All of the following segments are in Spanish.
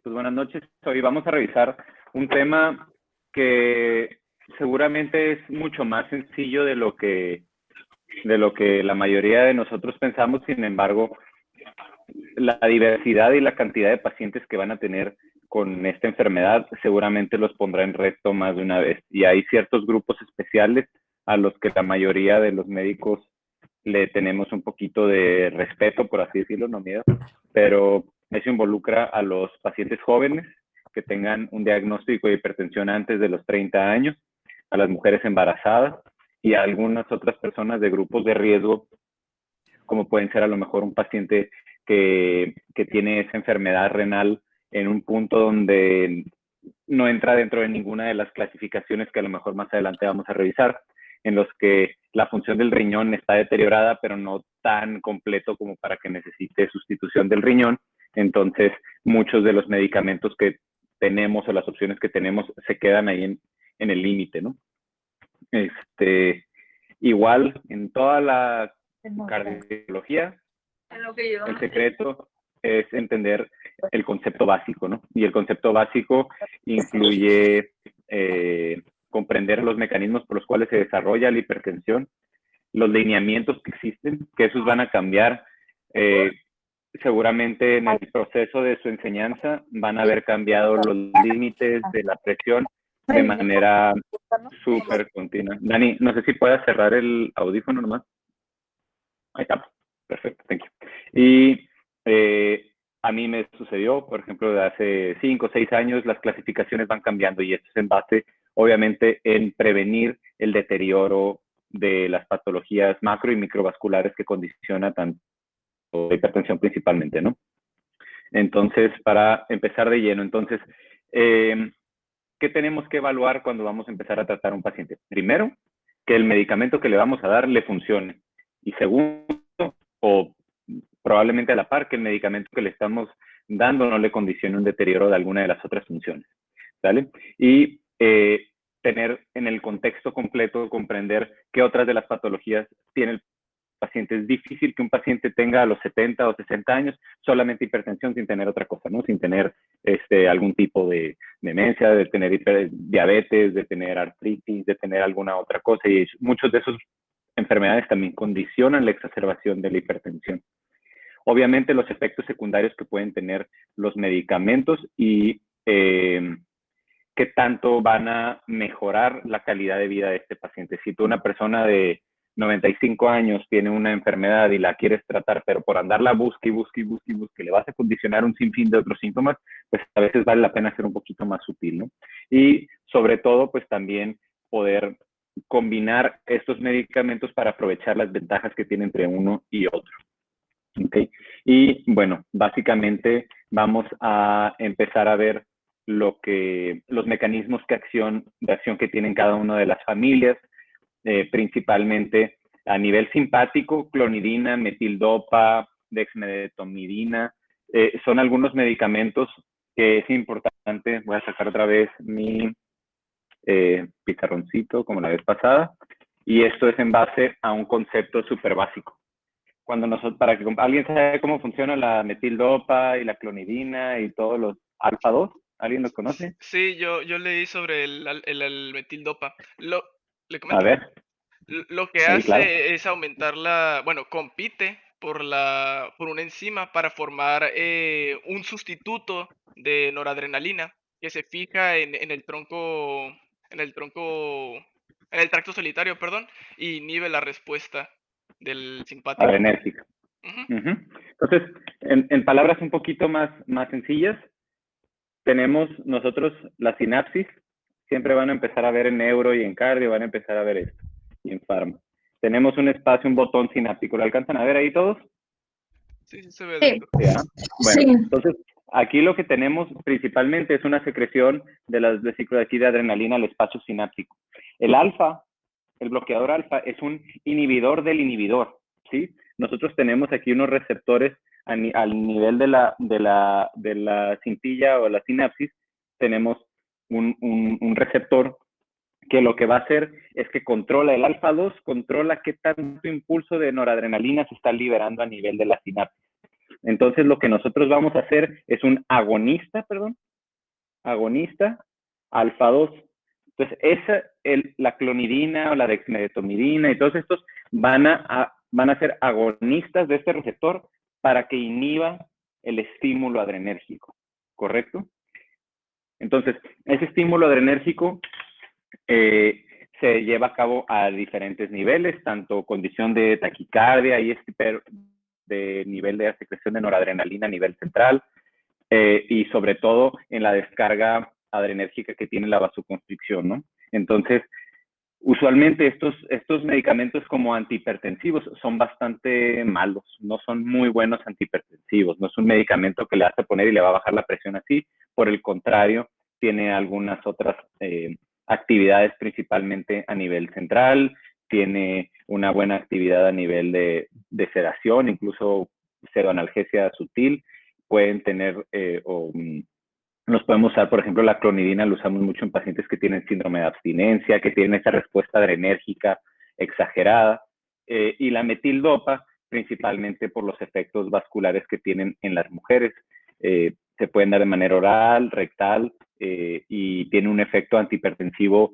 Pues buenas noches. Hoy vamos a revisar un tema que seguramente es mucho más sencillo de lo que la mayoría de nosotros pensamos. Sin embargo, la diversidad y la cantidad de pacientes que van a tener con esta enfermedad seguramente los pondrá en reto más de una vez. Y hay ciertos grupos especiales a los que la mayoría de los médicos le tenemos un poquito de respeto, por así decirlo, no miedo, pero eso involucra a los pacientes jóvenes que tengan un diagnóstico de hipertensión antes de los 30 años, a las mujeres embarazadas y a algunas otras personas de grupos de riesgo, como pueden ser a lo mejor un paciente que tiene esa enfermedad renal en un punto donde no entra dentro de ninguna de las clasificaciones que a lo mejor más adelante vamos a revisar, en los que la función del riñón está deteriorada, pero no tan completo como para que necesite sustitución del riñón. Entonces, muchos de los medicamentos que tenemos o las opciones que tenemos se quedan ahí en el límite, ¿no? Igual, en toda la cardiología, el secreto es entender el concepto básico, ¿no? Y el concepto básico incluye comprender los mecanismos por los cuales se desarrolla la hipertensión, los lineamientos que existen, que esos van a cambiar. Seguramente en el proceso de su enseñanza van a haber cambiado los límites de la presión de manera súper continua. Dani, no sé si puedas cerrar el audífono nomás. Ahí está. Perfecto, thank you. Y a mí me sucedió, por ejemplo, de hace 5 o 6 años, las clasificaciones van cambiando y esto es en base, obviamente, en prevenir el deterioro de las patologías macro y microvasculares que condiciona tanto la hipertensión principalmente, ¿no? Entonces, para empezar de lleno, entonces, ¿qué tenemos que evaluar cuando vamos a empezar a tratar a un paciente? Primero, que el medicamento que le vamos a dar le funcione. Y segundo, o probablemente a la par, que el medicamento que le estamos dando no le condicione un deterioro de alguna de las otras funciones. ¿Sale? Y tener en el contexto completo, comprender qué otras de las patologías tiene el paciente. Es difícil que un paciente tenga a los 70 o 60 años solamente hipertensión sin tener otra cosa, ¿no? Sin tener algún tipo de demencia, de tener diabetes, de tener artritis, de tener alguna otra cosa. Y muchos de esos enfermedades también condicionan la exacerbación de la hipertensión. Obviamente los efectos secundarios que pueden tener los medicamentos y qué tanto van a mejorar la calidad de vida de este paciente. Si tú, una persona de 95 años, tiene una enfermedad y la quieres tratar, pero por andarla busque y busque y busque y busque, le vas a condicionar un sinfín de otros síntomas, pues a veces vale la pena ser un poquito más sutil, ¿no? Y sobre todo, pues también poder combinar estos medicamentos para aprovechar las ventajas que tiene entre uno y otro. ¿Okay? Y bueno, básicamente vamos a empezar a ver los mecanismos de acción que tienen cada una de las familias, principalmente a nivel simpático, clonidina, metildopa, dexmedetomidina, son algunos medicamentos que es importante. Voy a sacar otra vez mi pizarroncito como la vez pasada, y esto es en base a un concepto súper básico. Para que alguien sabe cómo funciona la metildopa y la clonidina y todos los alfa 2, ¿alguien los conoce? Sí, yo leí sobre el metildopa. Le A comento. ver, Lo que sí, claro. hace es aumentar bueno, compite por una enzima para formar un sustituto de noradrenalina que se fija en el tronco, en el tracto solitario, perdón, y inhibe la respuesta del simpático. Adrenérgica. Ujú. Entonces, en palabras un poquito más sencillas, tenemos nosotros la sinapsis, siempre van a empezar a ver en neuro y en cardio, van a empezar a ver esto, y en farma. Tenemos un espacio, un botón sináptico, ¿lo alcanzan a ver ahí todos? Sí, sí se ve Sí, dentro. ¿Ya? Bueno, sí. entonces aquí lo que tenemos principalmente es una secreción de las vesículas de adrenalina al espacio sináptico. El alfa, el bloqueador alfa, es un inhibidor del inhibidor, ¿sí? Nosotros tenemos aquí unos receptores al nivel de la cintilla o la sinapsis, tenemos un receptor que lo que va a hacer es que controla el alfa 2, controla qué tanto impulso de noradrenalina se está liberando a nivel de la sinapsis. Entonces, lo que nosotros vamos a hacer es un agonista, agonista alfa 2. Entonces, la clonidina o la dexmedetomidina y todos estos van a ser agonistas de este receptor para que inhiba el estímulo adrenérgico, ¿correcto? Entonces, ese estímulo adrenérgico se lleva a cabo a diferentes niveles, tanto condición de taquicardia y de nivel de secreción de noradrenalina a nivel central, y sobre todo en la descarga adrenérgica que tiene la vasoconstricción, ¿no? Entonces, usualmente estos medicamentos como antihipertensivos son bastante malos, no son muy buenos antihipertensivos, no es un medicamento que le vas a poner y le va a bajar la presión así, por el contrario, tiene algunas otras actividades principalmente a nivel central, tiene una buena actividad a nivel de sedación, incluso pseudoanalgesia sutil, pueden tener nos podemos usar, por ejemplo, la clonidina, lo usamos mucho en pacientes que tienen síndrome de abstinencia, que tienen esa respuesta adrenérgica exagerada, y la metildopa, principalmente por los efectos vasculares que tienen en las mujeres. Se pueden dar de manera oral, rectal, y tiene un efecto antihipertensivo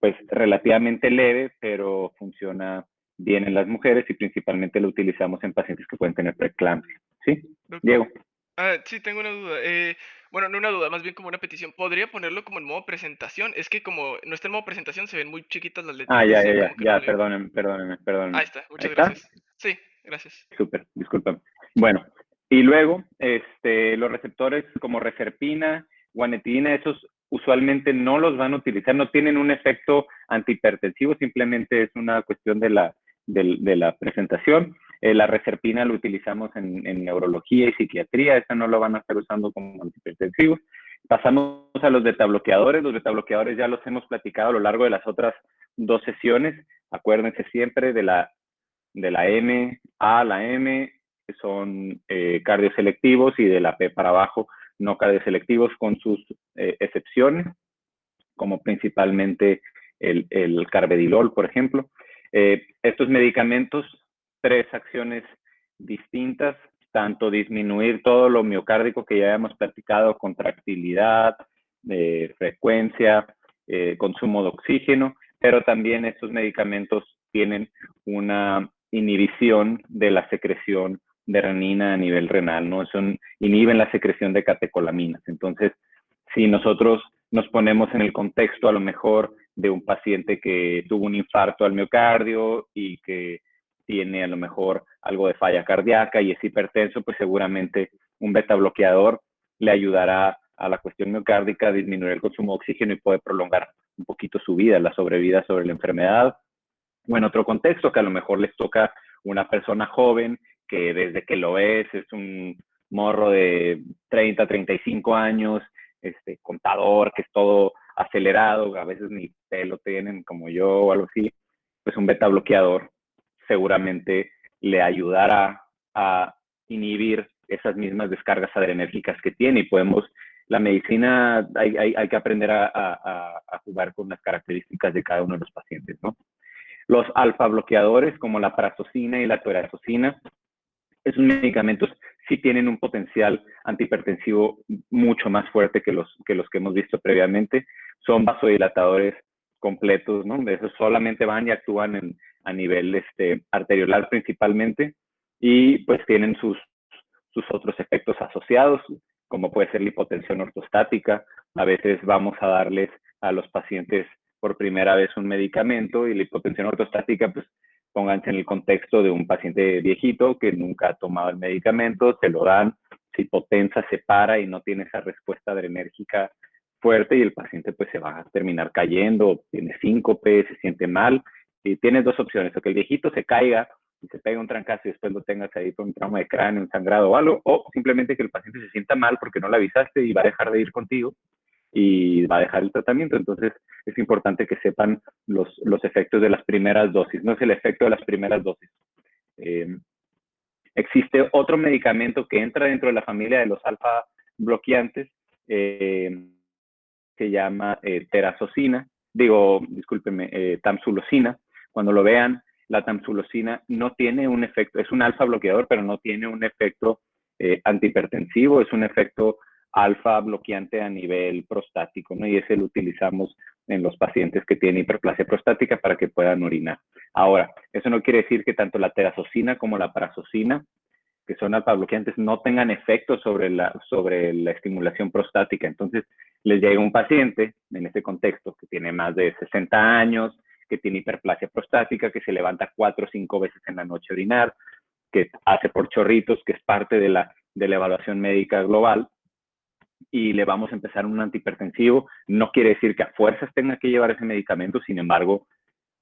pues relativamente leve, pero funciona bien en las mujeres y principalmente lo utilizamos en pacientes que pueden tener preeclampsia. ¿Sí? Doctor. Diego. Sí, tengo una duda. Bueno, no una duda, más bien como una petición. ¿Podría ponerlo como en modo presentación? Es que como no está en modo presentación, se ven muy chiquitas las letritas y como que no le... Perdónenme. Ahí está, Ahí muchas está. gracias. Sí, gracias. Súper, disculpa. Bueno, y luego, los receptores como reserpina, guanetidina, esos usualmente no los van a utilizar, no tienen un efecto antihipertensivo, simplemente es una cuestión de la presentación. La reserpina lo utilizamos en neurología y psiquiatría, esa no lo van a estar usando como antihipertensivo. Pasamos a los betabloqueadores ya los hemos platicado a lo largo de las otras 2 sesiones. Acuérdense siempre de la M a la M, que son cardioselectivos, y de la P para abajo, no cardioselectivos, con sus excepciones, como principalmente el carvedilol, por ejemplo. Estos medicamentos, 3 acciones distintas, tanto disminuir todo lo miocárdico que ya hemos platicado, contractilidad, frecuencia, consumo de oxígeno, pero también estos medicamentos tienen una inhibición de la secreción de renina a nivel renal, ¿no? Inhiben la secreción de catecolaminas. Entonces, si nosotros nos ponemos en el contexto a lo mejor de un paciente que tuvo un infarto al miocardio y que tiene a lo mejor algo de falla cardíaca y es hipertenso, pues seguramente un beta bloqueador le ayudará a la cuestión miocárdica a disminuir el consumo de oxígeno y puede prolongar un poquito su vida, la sobrevida sobre la enfermedad. O en otro contexto, que a lo mejor les toca una persona joven que desde que lo es un morro de 30, 35 años, contador, que es todo acelerado, a veces ni pelo tienen como yo o algo así, pues un beta bloqueador seguramente le ayudará a inhibir esas mismas descargas adrenérgicas que tiene, y la medicina hay que aprender a jugar con las características de cada uno de los pacientes, ¿no? Los alfa bloqueadores, como la prazosin y la torazoxina, esos medicamentos sí tienen un potencial antihipertensivo mucho más fuerte que los que hemos visto previamente. Son vasodilatadores completos, ¿no? De esos solamente van y actúan a nivel arteriolar principalmente, y pues tienen sus otros efectos asociados, como puede ser la hipotensión ortostática. A veces vamos a darles a los pacientes por primera vez un medicamento, y la hipotensión ortostática, pues pónganse en el contexto de un paciente viejito que nunca ha tomado el medicamento, se lo dan, se hipotensa, se para y no tiene esa respuesta adrenérgica fuerte, y el paciente pues se va a terminar cayendo, tiene síncope, se siente mal, y tienes 2 opciones: o que el viejito se caiga y se pega un trancazo y después lo tengas ahí por un trauma de cráneo, un sangrado o algo, o simplemente que el paciente se sienta mal porque no le avisaste y va a dejar de ir contigo y va a dejar el tratamiento. Entonces es importante que sepan los efectos de las primeras dosis, no es el efecto de las primeras dosis. Existe otro medicamento que entra dentro de la familia de los alfa bloqueantes, se llama tamsulosina. Cuando lo vean, la tamsulosina no tiene un efecto, es un alfa bloqueador, pero no tiene un efecto antihipertensivo, es un efecto alfa bloqueante a nivel prostático, ¿no? Y ese lo utilizamos en los pacientes que tienen hiperplasia prostática para que puedan orinar. Ahora, eso no quiere decir que tanto la terazocina como la prazocina, que son alfa bloqueantes, no tengan efecto sobre la estimulación prostática. Entonces, les llega un paciente, en este contexto, que tiene más de 60 años, que tiene hiperplasia prostática, que se levanta 4 o 5 veces en la noche a orinar, que hace por chorritos, que es parte de la evaluación médica global, y le vamos a empezar un antihipertensivo. No quiere decir que a fuerzas tenga que llevar ese medicamento, sin embargo,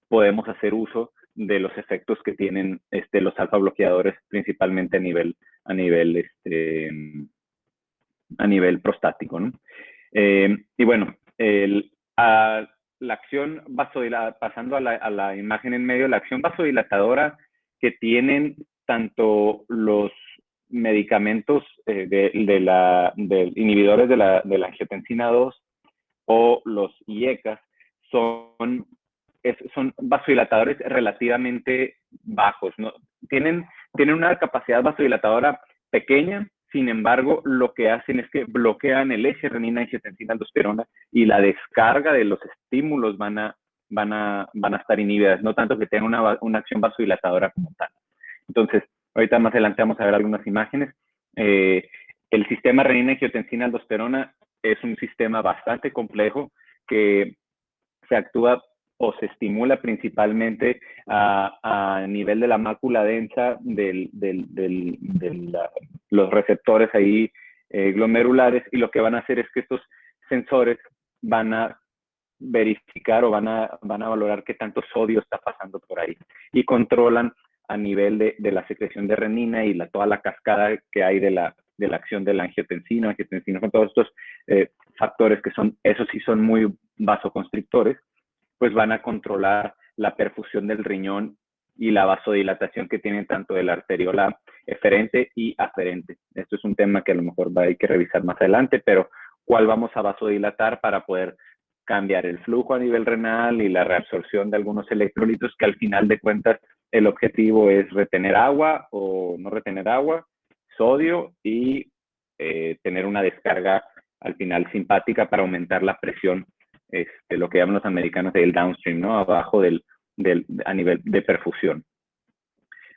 podemos hacer uso de los efectos que tienen los alfa bloqueadores, principalmente a nivel prostático, ¿no? Y bueno, la acción vasodilatadora, pasando a la imagen en medio, la acción vasodilatadora que tienen tanto los medicamentos de inhibidores de la angiotensina 2 o los IECAS son vasodilatadores relativamente bajos, ¿no? Tienen una capacidad vasodilatadora pequeña, sin embargo, lo que hacen es que bloquean el eje renina, angiotensina, aldosterona, y la descarga de los estímulos van a estar inhibidas, no tanto que tengan una acción vasodilatadora como tal. Entonces, ahorita más adelante vamos a ver algunas imágenes. El sistema renina, angiotensina, aldosterona es un sistema bastante complejo que se actúa o se estimula principalmente a nivel de la mácula densa los receptores ahí glomerulares, y lo que van a hacer es que estos sensores van a verificar o van a valorar qué tanto sodio está pasando por ahí, y controlan a nivel de la secreción de renina y toda la cascada que hay de la acción de la angiotensina, con todos estos factores que esos sí son muy vasoconstrictores, pues van a controlar la perfusión del riñón y la vasodilatación que tienen tanto de la arteriola eferente y aferente. Esto es un tema que a lo mejor hay que revisar más adelante, pero ¿cuál vamos a vasodilatar para poder cambiar el flujo a nivel renal y la reabsorción de algunos electrolitos, que al final de cuentas el objetivo es retener agua o no retener agua, sodio, y tener una descarga al final simpática para aumentar la presión, lo que llaman los americanos del downstream, ¿no? Abajo a nivel de perfusión.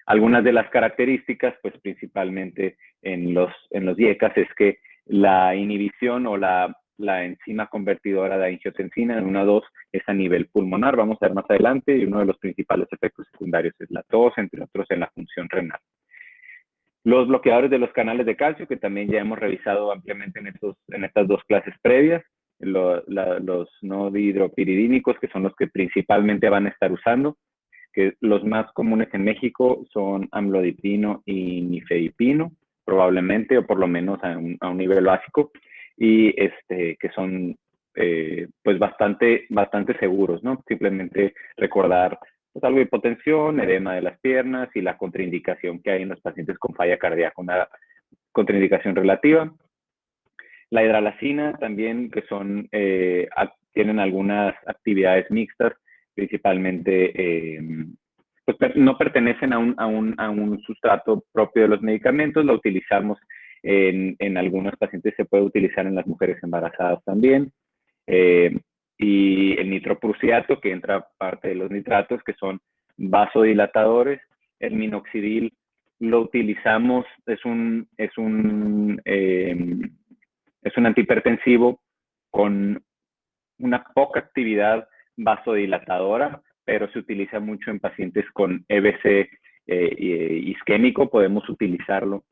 Algunas de las características, pues principalmente en los IECAS, es que la inhibición o la enzima convertidora de angiotensina en 1-2 es a nivel pulmonar, vamos a ver más adelante, y uno de los principales efectos secundarios es la tos, entre otros en la función renal. Los bloqueadores de los canales de calcio, que también ya hemos revisado ampliamente en estas dos clases previas, los no dihidropiridínicos, que son los que principalmente van a estar usando, que los más comunes en México son amlodipino y nifedipino, probablemente, o por lo menos a un nivel básico, y que son pues bastante seguros, ¿no? Simplemente recordar pues algo de hipotensión, edema de las piernas y la contraindicación que hay en los pacientes con falla cardíaca, una contraindicación relativa. La hidralacina también, que tienen algunas actividades mixtas, principalmente pues no pertenecen a un sustrato propio de los medicamentos, la utilizamos en algunos pacientes, se puede utilizar en las mujeres embarazadas también. Y el nitroprusiato, que entra parte de los nitratos, que son vasodilatadores. El minoxidil lo utilizamos, es un antihipertensivo con una poca actividad vasodilatadora, pero se utiliza mucho en pacientes con EBC isquémico. Podemos utilizarlo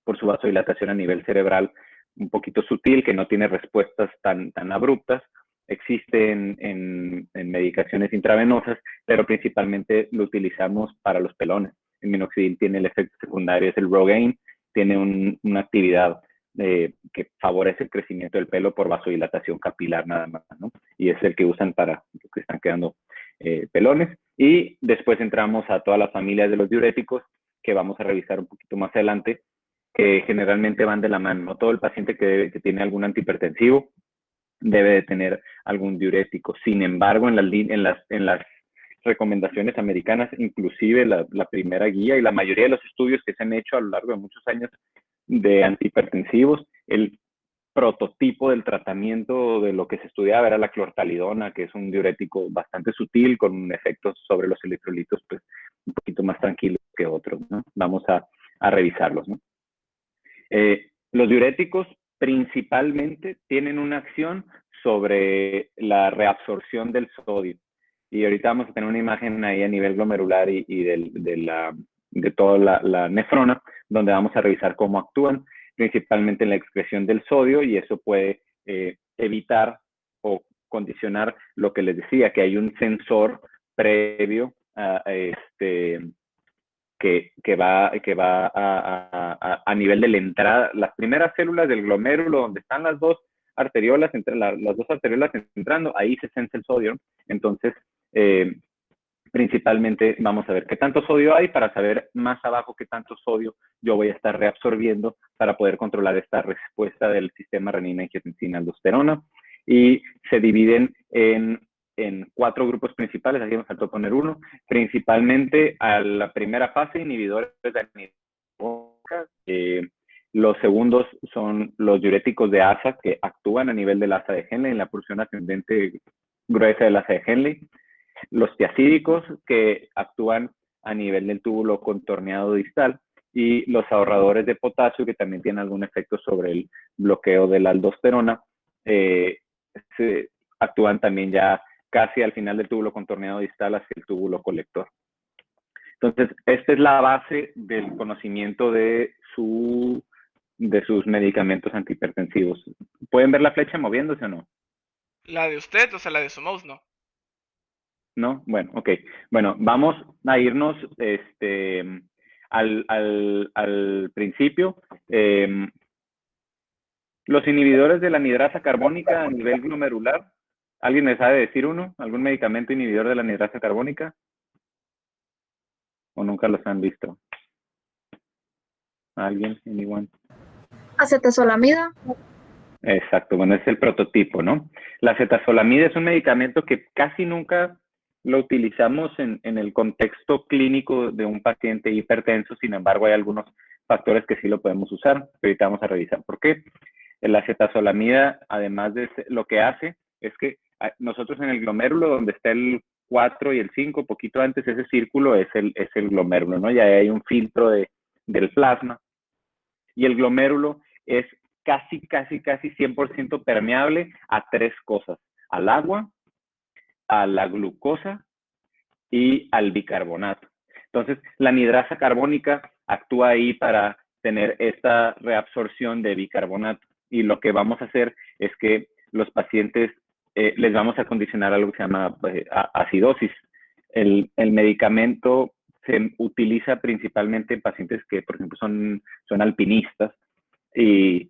por su vasodilatación a nivel cerebral un poquito sutil, que no tiene respuestas tan abruptas. Existe en medicaciones intravenosas, pero principalmente lo utilizamos para los pelones. El minoxidil tiene el efecto secundario, es el Rogaine, tiene una actividad que favorece el crecimiento del pelo por vasodilatación capilar nada más, ¿no? Y es el que usan para los que están quedando pelones. Y después entramos a todas las familias de los diuréticos, que vamos a revisar un poquito más adelante, que generalmente van de la mano, ¿no? Todo el paciente que tiene algún antihipertensivo debe de tener algún diurético. Sin embargo, en las recomendaciones americanas, inclusive la primera guía y la mayoría de los estudios que se han hecho a lo largo de muchos años, de antihipertensivos. El prototipo del tratamiento de lo que se estudiaba era la clortalidona, que es un diurético bastante sutil con efectos sobre los electrolitos pues un poquito más tranquilos que otros, ¿no? Vamos a revisarlos, ¿no? Los diuréticos principalmente tienen una acción sobre la reabsorción del sodio. Y ahorita vamos a tener una imagen ahí a nivel glomerular y de toda la nefrona, donde vamos a revisar cómo actúan, principalmente en la excreción del sodio, y eso puede evitar o condicionar lo que les decía, que hay un sensor previo a que va a nivel de la entrada, las primeras células del glomérulo, donde están las dos arteriolas, las dos arteriolas entrando, ahí se sensa el sodio. Entonces, principalmente vamos a ver qué tanto sodio hay para saber más abajo qué tanto sodio yo voy a estar reabsorbiendo para poder controlar esta respuesta del sistema renina-angiotensina-aldosterona. Y se dividen en 4 grupos principales, aquí me faltó poner uno, principalmente a la primera fase, inhibidores de anidrolasa. Los segundos son los diuréticos de asa, que actúan a nivel del asa de Henle, en la porción ascendente gruesa del asa de Henle. Los tiacídicos, que actúan a nivel del túbulo contorneado distal, y los ahorradores de potasio, que también tienen algún efecto sobre el bloqueo de la aldosterona, se actúan también ya casi al final del túbulo contorneado distal hacia el túbulo colector. Entonces, esta es la base del conocimiento de sus medicamentos antihipertensivos. ¿Pueden ver la flecha moviéndose o no? La de usted, o sea, la de su mouse, no. ¿No? Bueno, ok. Bueno, vamos a irnos al principio. Los inhibidores de la anidrasa carbónica a nivel glomerular. ¿Alguien me sabe decir uno? ¿Algún medicamento inhibidor de la anidrasa carbónica? ¿O nunca los han visto? ¿Alguien? ¿Anyone? Acetazolamida. Exacto, bueno, es el prototipo, ¿no? La acetazolamida es un medicamento que casi nunca lo utilizamos en el contexto clínico de un paciente hipertenso, sin embargo hay algunos factores que sí lo podemos usar, pero ahorita vamos a revisar por qué. La acetazolamida, además de lo que hace, es que nosotros en el glomérulo, donde está el 4 y el 5, poquito antes, ese círculo es el glomérulo, ¿no? Ya hay un filtro del plasma, y el glomérulo es casi 100% permeable a 3 cosas: al agua, a la glucosa y al bicarbonato. Entonces, la anidrasa carbónica actúa ahí para tener esta reabsorción de bicarbonato, y lo que vamos a hacer es que los pacientes les vamos a condicionar algo que se llama acidosis. El medicamento se utiliza principalmente en pacientes que, por ejemplo, son alpinistas, y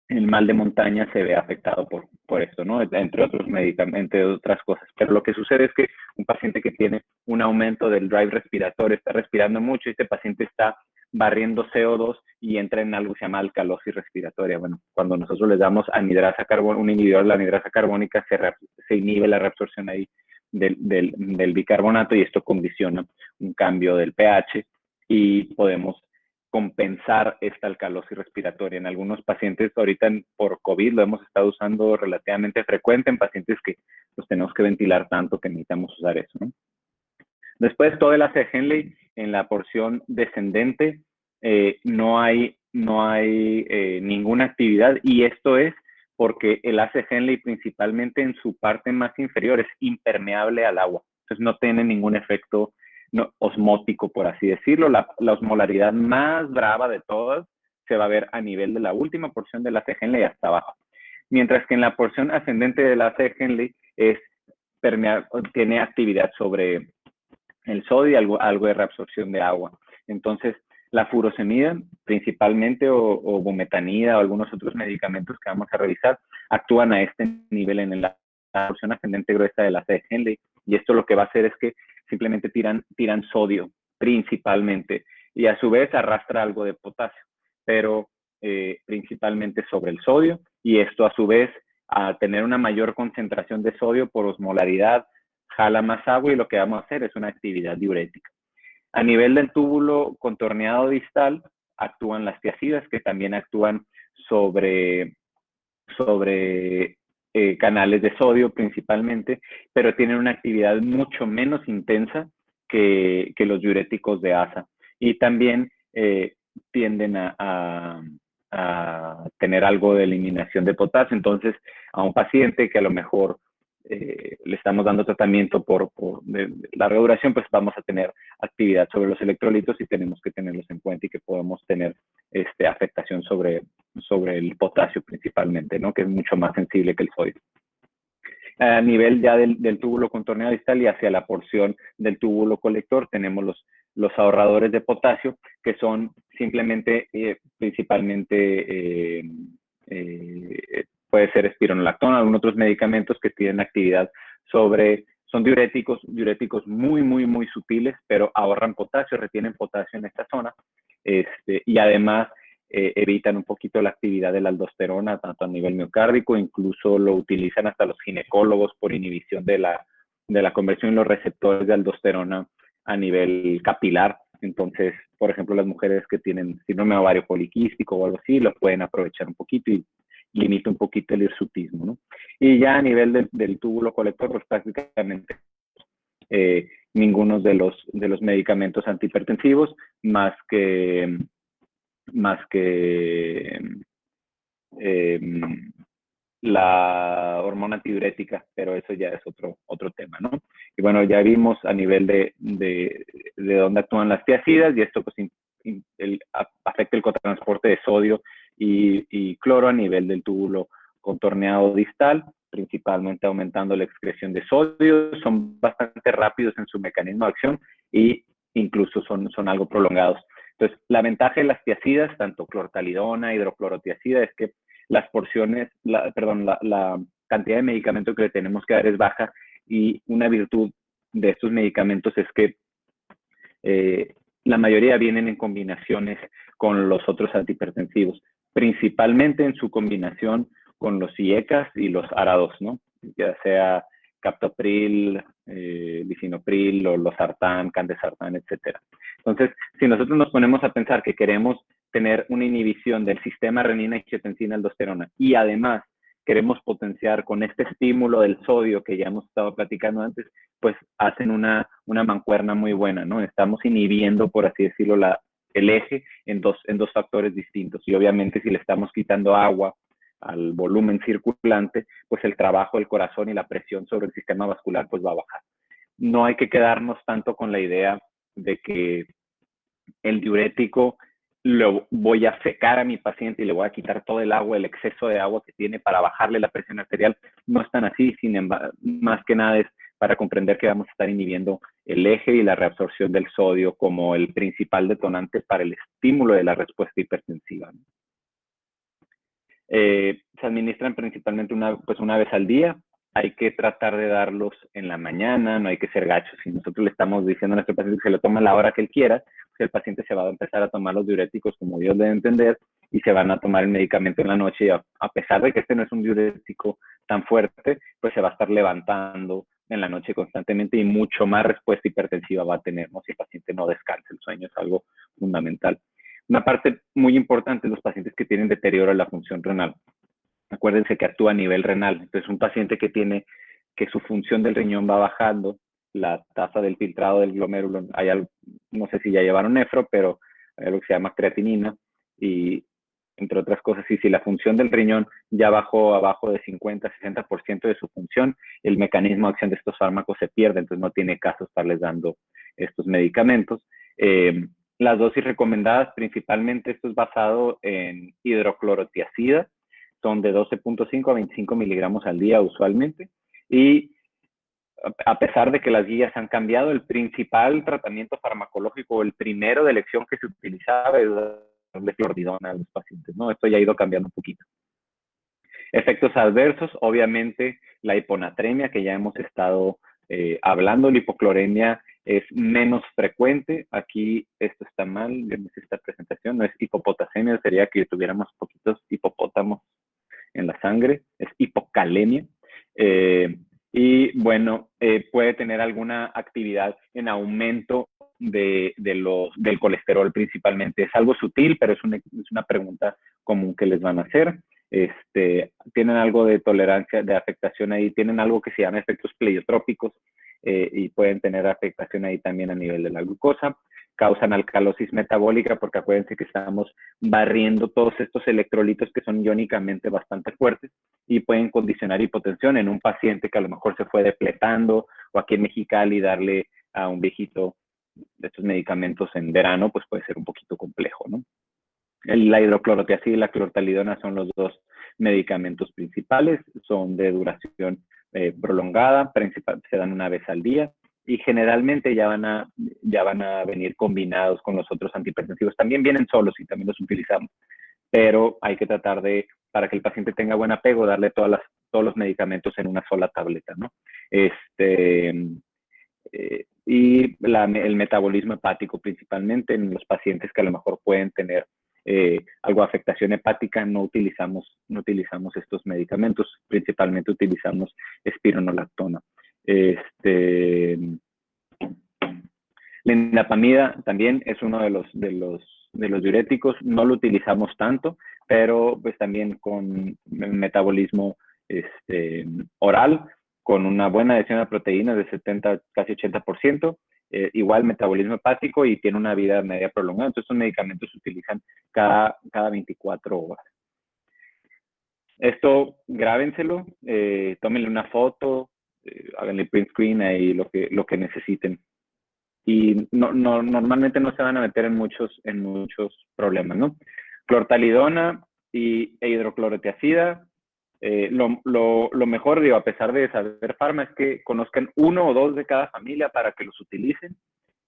el mal de montaña se ve afectado por esto, ¿no? Entre otros medicamentos, entre otras cosas. Pero lo que sucede es que un paciente que tiene un aumento del drive respiratorio, está respirando mucho, y este paciente está barriendo CO2 y entra en algo que se llama alcalosis respiratoria. Bueno, cuando nosotros les damos anidrasa carbónica, un inhibidor de la anidrasa carbónica, se inhibe la reabsorción ahí del bicarbonato, y esto condiciona un cambio del pH, y podemos compensar esta alcalosis respiratoria. En algunos pacientes, ahorita por COVID, lo hemos estado usando relativamente frecuente en pacientes que los tenemos que ventilar tanto que necesitamos usar eso, ¿no? Después, todo el ACE Henle en la porción descendente, no hay ninguna actividad, y esto es porque el ACE Henle, principalmente en su parte más inferior, es impermeable al agua. Entonces no tiene ningún efecto osmótico, por así decirlo. La osmolaridad más brava de todas se va a ver a nivel de la última porción del ACE Henle y hasta abajo. Mientras que en la porción ascendente del ACE Henle tiene actividad sobre el sodio y algo de reabsorción de agua. Entonces, la furosemida, principalmente, o bumetanida, o algunos otros medicamentos que vamos a revisar, actúan a este nivel en la porción ascendente gruesa de la ACE Henle, y esto lo que va a hacer es que simplemente tiran sodio, principalmente, y a su vez arrastra algo de potasio, pero principalmente sobre el sodio, y esto a su vez, a tener una mayor concentración de sodio por osmolaridad, jala más agua, y lo que vamos a hacer es una actividad diurética. A nivel del túbulo contorneado distal, actúan las tiazidas, que también actúan sobre canales de sodio principalmente, pero tienen una actividad mucho menos intensa que los diuréticos de ASA. Y también tienden a tener algo de eliminación de potasio. Entonces, a un paciente que a lo mejor le estamos dando tratamiento de larga duración, pues vamos a tener actividad sobre los electrolitos y tenemos que tenerlos en cuenta y que podemos tener afectación sobre el potasio principalmente, ¿no? Que es mucho más sensible que el sodio. A nivel ya del túbulo contorneado distal y hacia la porción del túbulo colector tenemos los ahorradores de potasio, que son simplemente, principalmente, puede ser espironolactona, algunos otros medicamentos que tienen actividad son diuréticos muy, muy, muy sutiles, pero ahorran potasio, retienen potasio en esta zona, y además evitan un poquito la actividad de la aldosterona, tanto a nivel miocárdico, incluso lo utilizan hasta los ginecólogos por inhibición de la conversión en los receptores de aldosterona a nivel capilar. Entonces, por ejemplo, las mujeres que tienen síndrome ovario poliquístico o algo así, lo pueden aprovechar un poquito y limita un poquito el hirsutismo, ¿no? Y ya a nivel del túbulo colector, pues prácticamente ninguno de los medicamentos antihipertensivos más que la hormona antidiurética, pero eso ya es otro tema, ¿no? Y bueno, ya vimos a nivel de dónde actúan las tiazidas y esto pues afecta el cotransporte de sodio y cloro a nivel del túbulo contorneado distal, principalmente aumentando la excreción de sodio. Son bastante rápidos en su mecanismo de acción y incluso son algo prolongados. Entonces, la ventaja de las tiazidas, tanto clortalidona, hidroclorotiazida, es que las porciones, la cantidad de medicamento que le tenemos que dar es baja, y una virtud de estos medicamentos es que la mayoría vienen en combinaciones con los otros antihipertensivos, principalmente en su combinación con los IECAS y los ARA2, ¿no? Ya sea captopril, lisinopril o losartán, candesartán, etcétera. Entonces, si nosotros nos ponemos a pensar que queremos tener una inhibición del sistema renina-angiotensina-aldosterona y además queremos potenciar con este estímulo del sodio que ya hemos estado platicando antes, pues hacen una mancuerna muy buena, ¿no? Estamos inhibiendo, por así decirlo, el eje en dos factores distintos. Y obviamente si le estamos quitando agua al volumen circulante, pues el trabajo del corazón y la presión sobre el sistema vascular pues va a bajar. No hay que quedarnos tanto con la idea de que el diurético lo voy a secar a mi paciente y le voy a quitar todo el agua, el exceso de agua que tiene para bajarle la presión arterial. No es tan así, sin embargo, más que nada es para comprender que vamos a estar inhibiendo el eje y la reabsorción del sodio como el principal detonante para el estímulo de la respuesta hipertensiva. Se administran principalmente una vez al día. Hay que tratar de darlos en la mañana, no hay que ser gachos. Si nosotros le estamos diciendo a nuestro paciente que se lo toma a la hora que él quiera, pues el paciente se va a empezar a tomar los diuréticos como Dios debe entender y se van a tomar el medicamento en la noche. Y a pesar de que este no es un diurético tan fuerte, pues se va a estar levantando en la noche constantemente y mucho más respuesta hipertensiva va a tener, ¿no? Si el paciente no descansa. El sueño es algo fundamental. Una parte muy importante de los pacientes que tienen deterioro de la función renal. Acuérdense que actúa a nivel renal. Entonces, un paciente que su función del riñón va bajando, la tasa del filtrado del glomérulo, no sé si ya llevaron nefro, pero hay algo que se llama creatinina, y entre otras cosas, y si la función del riñón ya bajó abajo de 50-60% de su función, el mecanismo de acción de estos fármacos se pierde, entonces no tiene caso estarles dando estos medicamentos. Las dosis recomendadas, principalmente esto es basado en hidroclorotiazida, son de 12.5 a 25 miligramos al día usualmente, y a pesar de que las guías han cambiado, el principal tratamiento farmacológico, el primero de elección que se utilizaba es de clordidona a los pacientes, ¿no? Esto ya ha ido cambiando un poquito. Efectos adversos, obviamente la hiponatremia, que ya hemos estado hablando. La hipocloremia es menos frecuente. Aquí esto está mal, en esta presentación no es hipopotasemia, sería que tuviéramos poquitos hipopótamos en la sangre, es hipocalemia. Y bueno, puede tener alguna actividad en aumento del colesterol principalmente. Es algo sutil, pero es una pregunta común que les van a hacer. Tienen algo de tolerancia, de afectación ahí, tienen algo que se llama efectos pleiotrópicos y pueden tener afectación ahí también a nivel de la glucosa. Causan alcalosis metabólica porque acuérdense que estamos barriendo todos estos electrolitos que son iónicamente bastante fuertes y pueden condicionar hipotensión en un paciente que a lo mejor se fue depletando, o aquí en Mexicali darle a un viejito de estos medicamentos en verano, pues puede ser un poquito complejo, ¿no? La hidroclorotiazida y la clortalidona son los dos medicamentos principales, son de duración prolongada, se dan una vez al día y generalmente ya van a venir combinados con los otros antihipertensivos. También vienen solos y también los utilizamos, pero hay que tratar de, para que el paciente tenga buen apego, darle todos los medicamentos en una sola tableta, ¿no? Y el metabolismo hepático principalmente en los pacientes que a lo mejor pueden tener algo de afectación hepática, no utilizamos estos medicamentos, principalmente utilizamos espironolactona. La indapamida también es uno de los diuréticos, no lo utilizamos tanto, pero pues también con metabolismo oral, con una buena adhesión a proteínas de 70, casi 80%, igual metabolismo hepático y tiene una vida media prolongada. Entonces, estos medicamentos se utilizan cada 24 horas. Esto, grábenselo, tómenle una foto, háganle print screen ahí lo que necesiten. Y normalmente no se van a meter en muchos problemas, ¿no? Clortalidona e hidroclorotiazida. Lo mejor, digo, a pesar de saber farma, es que conozcan uno o dos de cada familia para que los utilicen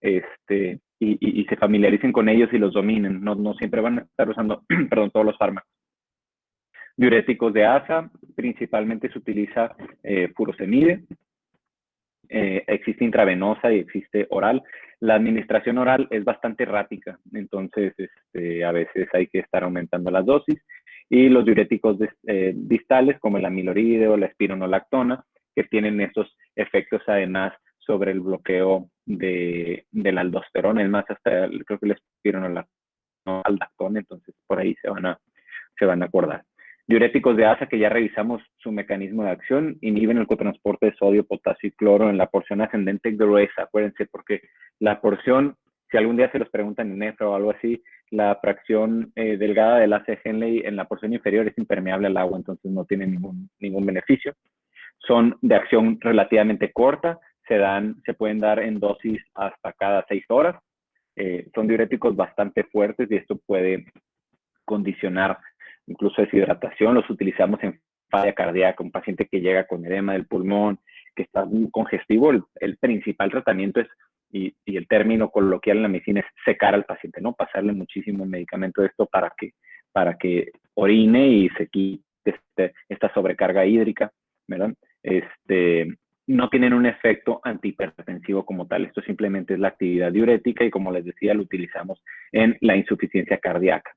y se familiaricen con ellos y los dominen. No siempre van a estar usando perdón, todos los fármacos. Diuréticos de ASA, principalmente se utiliza furosemide. Existe intravenosa y existe oral. La administración oral es bastante errática, entonces a veces hay que estar aumentando las dosis. Y los diuréticos distales, como el amiloride o la espironolactona, que tienen esos efectos además sobre el bloqueo de la aldosterona, es más, hasta creo que la espironolactona, aldactona, entonces por ahí se van a acordar. Diuréticos de ASA, que ya revisamos su mecanismo de acción, inhiben el cotransporte de sodio, potasio y cloro en la porción ascendente gruesa. Acuérdense, porque la porción, si algún día se los preguntan en nefro o algo así, la fracción delgada del ACE Henle en la porción inferior es impermeable al agua, entonces no tiene ningún beneficio. Son de acción relativamente corta, se pueden dar en dosis hasta cada 6 horas. Son diuréticos bastante fuertes y esto puede condicionar incluso deshidratación. Los utilizamos en falla cardíaca, un paciente que llega con edema del pulmón, que está muy congestivo. El principal tratamiento es, y el término coloquial en la medicina es secar al paciente, ¿no? Pasarle muchísimo medicamento de esto para que orine y se quite esta sobrecarga hídrica, ¿verdad? No tienen un efecto antihipertensivo como tal. Esto simplemente es la actividad diurética y, como les decía, lo utilizamos en la insuficiencia cardíaca.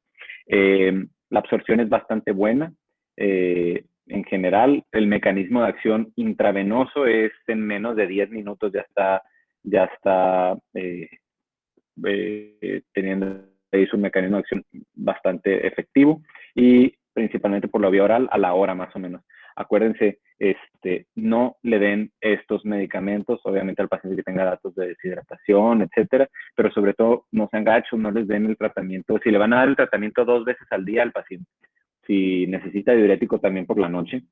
La absorción es bastante buena. En general, el mecanismo de acción intravenoso es en menos de 10 minutos ya está teniendo ahí su mecanismo de acción bastante efectivo, y principalmente por la vía oral a la hora más o menos. Acuérdense, no le den estos medicamentos, obviamente al paciente que tenga datos de deshidratación, etcétera, pero sobre todo no sean gachos, no les den el tratamiento. Si le van a dar el tratamiento 2 veces al día al paciente, si necesita diurético también por la noche,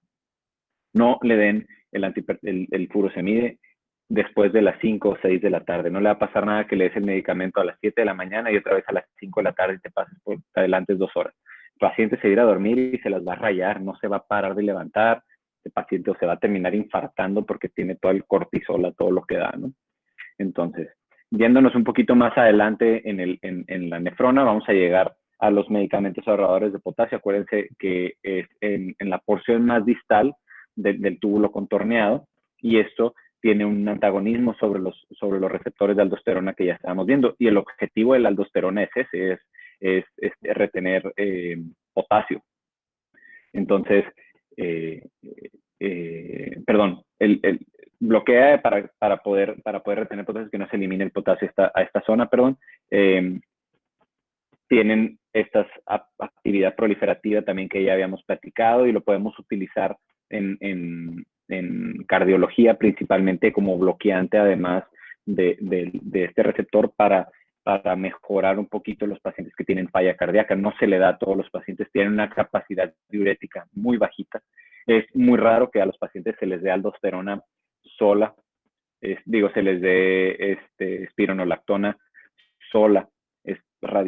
no le den el furosemide después de las 5 o 6 de la tarde. No le va a pasar nada que le des el medicamento a las 7 de la mañana y otra vez a las 5 de la tarde y te pases por adelante 2 horas. El paciente se va a ir a dormir y se las va a rayar, no se va a parar de levantar. El paciente se va a terminar infartando porque tiene todo el cortisol a todo lo que da, ¿no? Entonces, viéndonos un poquito más adelante en la nefrona, vamos a llegar a los medicamentos ahorradores de potasio. Acuérdense que es en la porción más distal del túbulo contorneado, y esto tiene un antagonismo sobre los receptores de aldosterona que ya estábamos viendo, y el objetivo de la aldosterona es ese, es retener potasio. Entonces, perdón, bloquea para poder retener potasio, que no se elimine el potasio a esta zona, perdón. Tienen esta actividad proliferativa también que ya habíamos platicado y lo podemos utilizar en cardiología principalmente como bloqueante, además de este receptor para mejorar un poquito los pacientes que tienen falla cardíaca. No se le da a todos los pacientes, tienen una capacidad diurética muy bajita. Es muy raro que a los pacientes se les dé aldosterona sola, se les dé espironolactona sola,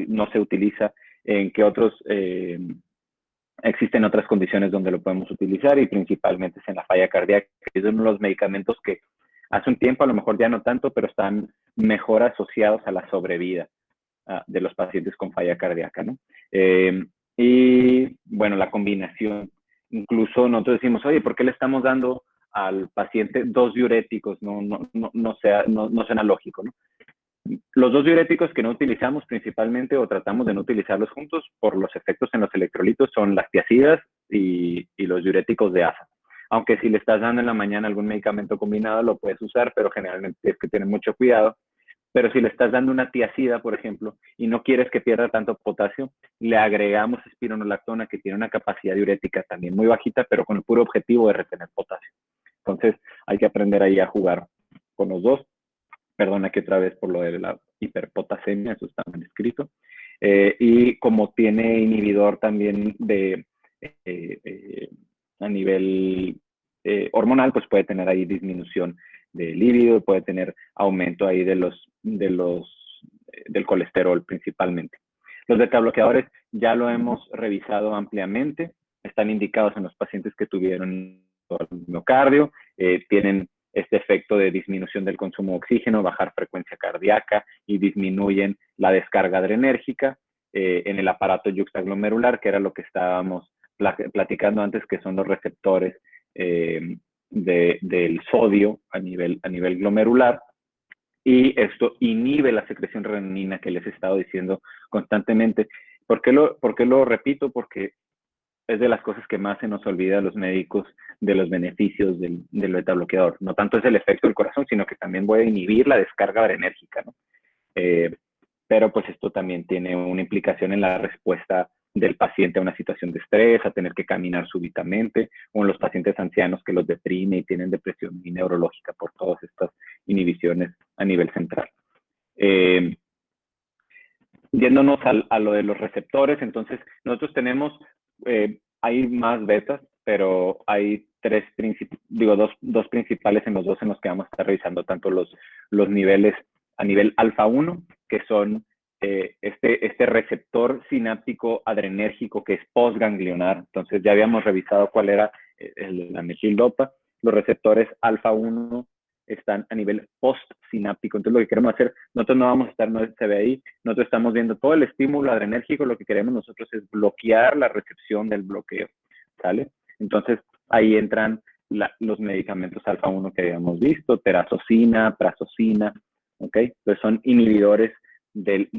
no se utiliza. En que otros existen otras condiciones donde lo podemos utilizar y principalmente es en la falla cardíaca, que es uno de los medicamentos que hace un tiempo, a lo mejor ya no tanto, pero están mejor asociados a la sobrevida de los pacientes con falla cardíaca, ¿no? Y bueno, la combinación. Incluso nosotros decimos, oye, ¿por qué le estamos dando al paciente 2 diuréticos? No suena lógico, ¿no? Los 2 diuréticos que no utilizamos principalmente o tratamos de no utilizarlos juntos por los efectos en los electrolitos son las tiazidas y los diuréticos de ASA. Aunque si le estás dando en la mañana algún medicamento combinado lo puedes usar, pero generalmente tienes que tener mucho cuidado. Pero si le estás dando una tiazida, por ejemplo, y no quieres que pierda tanto potasio, le agregamos espironolactona, que tiene una capacidad diurética también muy bajita, pero con el puro objetivo de retener potasio. Entonces hay que aprender ahí a jugar con los dos. Perdón, aquí otra vez por lo de la hiperpotasemia, eso está mal escrito. Y como tiene inhibidor también a nivel hormonal, pues puede tener ahí disminución de líbido, puede tener aumento ahí del colesterol principalmente. Los betabloqueadores ya lo hemos revisado ampliamente, están indicados en los pacientes que tuvieron miocardio, tienen este efecto de disminución del consumo de oxígeno, bajar frecuencia cardíaca y disminuyen la descarga adrenérgica en el aparato yuxtaglomerular, que era lo que estábamos platicando antes, que son los receptores del sodio a nivel glomerular. Y esto inhibe la secreción renina que les he estado diciendo constantemente. ¿Por qué lo repito? Porque es de las cosas que más se nos olvida a los médicos de los beneficios del betabloqueador. No tanto es el efecto del corazón, sino que también puede inhibir la descarga adrenérgica, ¿no? Pero pues esto también tiene una implicación en la respuesta del paciente a una situación de estrés, a tener que caminar súbitamente, o en los pacientes ancianos que los deprime y tienen depresión neurológica por todas estas inhibiciones a nivel central. Yéndonos a lo de los receptores, entonces nosotros tenemos, hay más betas, pero hay dos principales en los dos en los que vamos a estar revisando tanto los niveles a nivel alfa 1, que son este receptor sináptico adrenérgico que es postganglionar. Entonces ya habíamos revisado cuál era la metildopa. Los receptores alfa 1 están a nivel postsináptico. Entonces, lo que queremos hacer, nosotros no vamos a estar, no se ve ahí, nosotros estamos viendo todo el estímulo adrenérgico, lo que queremos nosotros es bloquear la recepción del bloqueo, ¿sale? Entonces, ahí entran los medicamentos alfa 1 que habíamos visto, terazocina, prazocina, ¿ok? Entonces, son inhibidores del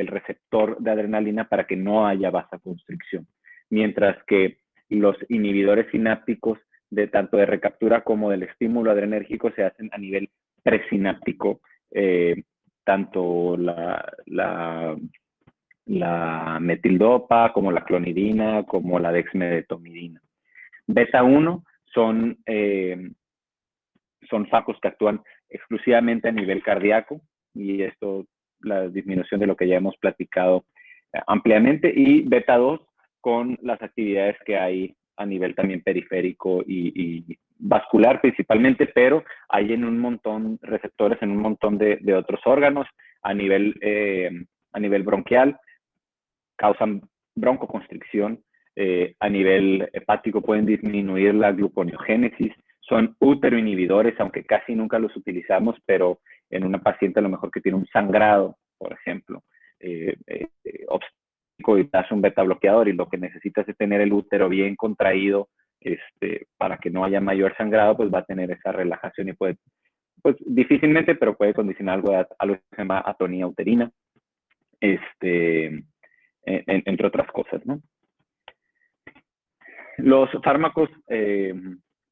receptor de adrenalina para que no haya vasoconstricción. Mientras que los inhibidores sinápticos tanto de recaptura como del estímulo adrenérgico se hacen a nivel presináptico, tanto la metildopa como la clonidina como la dexmedetomidina. Beta 1 son fármacos que actúan exclusivamente a nivel cardíaco, y esto, la disminución de lo que ya hemos platicado ampliamente, y beta 2 con las actividades que hay a nivel también periférico y vascular principalmente, pero hay en un montón receptores en un montón de otros órganos a nivel bronquial, causan broncoconstricción, a nivel hepático pueden disminuir la gluconeogénesis, son uteroinhibidores, aunque casi nunca los utilizamos, pero en una paciente a lo mejor que tiene un sangrado, por ejemplo, y das un beta bloqueador y lo que necesitas es tener el útero bien contraído para que no haya mayor sangrado, pues va a tener esa relajación y puede, pues difícilmente, pero puede condicionar algo que se llama atonía uterina, entre otras cosas, ¿no? Los fármacos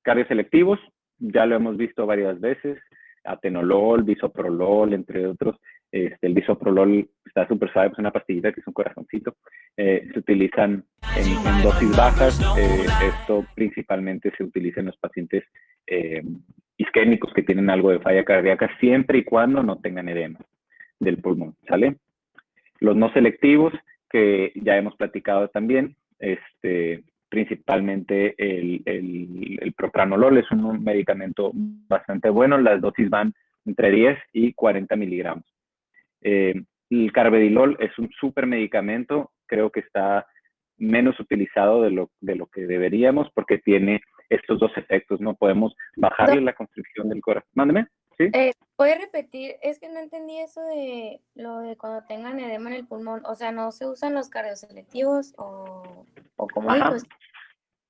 cardioselectivos ya lo hemos visto varias veces, atenolol, bisoprolol, entre otros. El bisoprolol está súper suave, es una pastillita que es un corazoncito. Se utilizan en dosis bajas. Esto principalmente se utiliza en los pacientes isquémicos que tienen algo de falla cardíaca, siempre y cuando no tengan edema del pulmón, ¿sale? Los no selectivos, que ya hemos platicado también, principalmente el propranolol es un medicamento bastante bueno. Las dosis van entre 10 y 40 miligramos. El carvedilol es un súper medicamento, creo que está menos utilizado de lo que deberíamos, porque tiene estos dos efectos, ¿no? Podemos bajarle la constricción del corazón. Mándeme, ¿sí? ¿Puedes repetir? Es que no entendí eso de lo de cuando tengan edema en el pulmón. O sea, ¿no se usan los cardioselectivos o cómo dijo?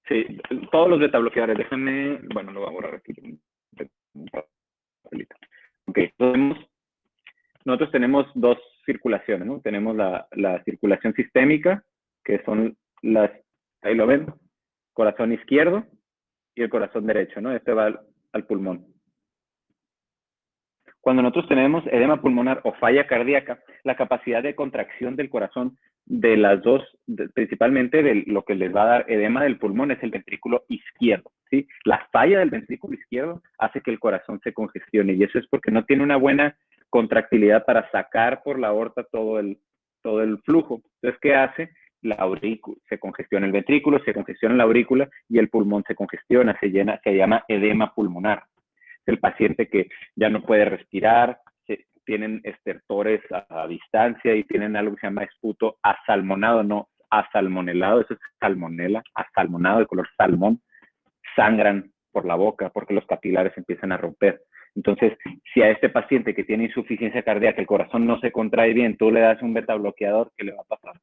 Sí, todos los betabloqueadores. Déjame, bueno, lo voy a borrar aquí. Ok, nosotros tenemos dos circulaciones, ¿no? Tenemos la circulación sistémica, que son ahí lo ven, corazón izquierdo y el corazón derecho, ¿no? Este va al pulmón. Cuando nosotros tenemos edema pulmonar o falla cardíaca, la capacidad de contracción del corazón de las dos, principalmente de lo que les va a dar edema del pulmón, es el ventrículo izquierdo, ¿sí? La falla del ventrículo izquierdo hace que el corazón se congestione, y eso es porque no tiene una buena contractilidad para sacar por la aorta todo el flujo. Entonces, ¿qué hace? La aurícula, se congestiona el ventrículo, se congestiona la aurícula y el pulmón se congestiona, se llama edema pulmonar. El paciente que ya no puede respirar, tienen estertores a distancia y tienen algo que se llama esputo asalmonado, no asalmonelado, eso es salmonela, asalmonado de color salmón, sangran por la boca porque los capilares empiezan a romper. Entonces, si a este paciente que tiene insuficiencia cardíaca, el corazón no se contrae bien, tú le das un betabloqueador, ¿qué le va a pasar?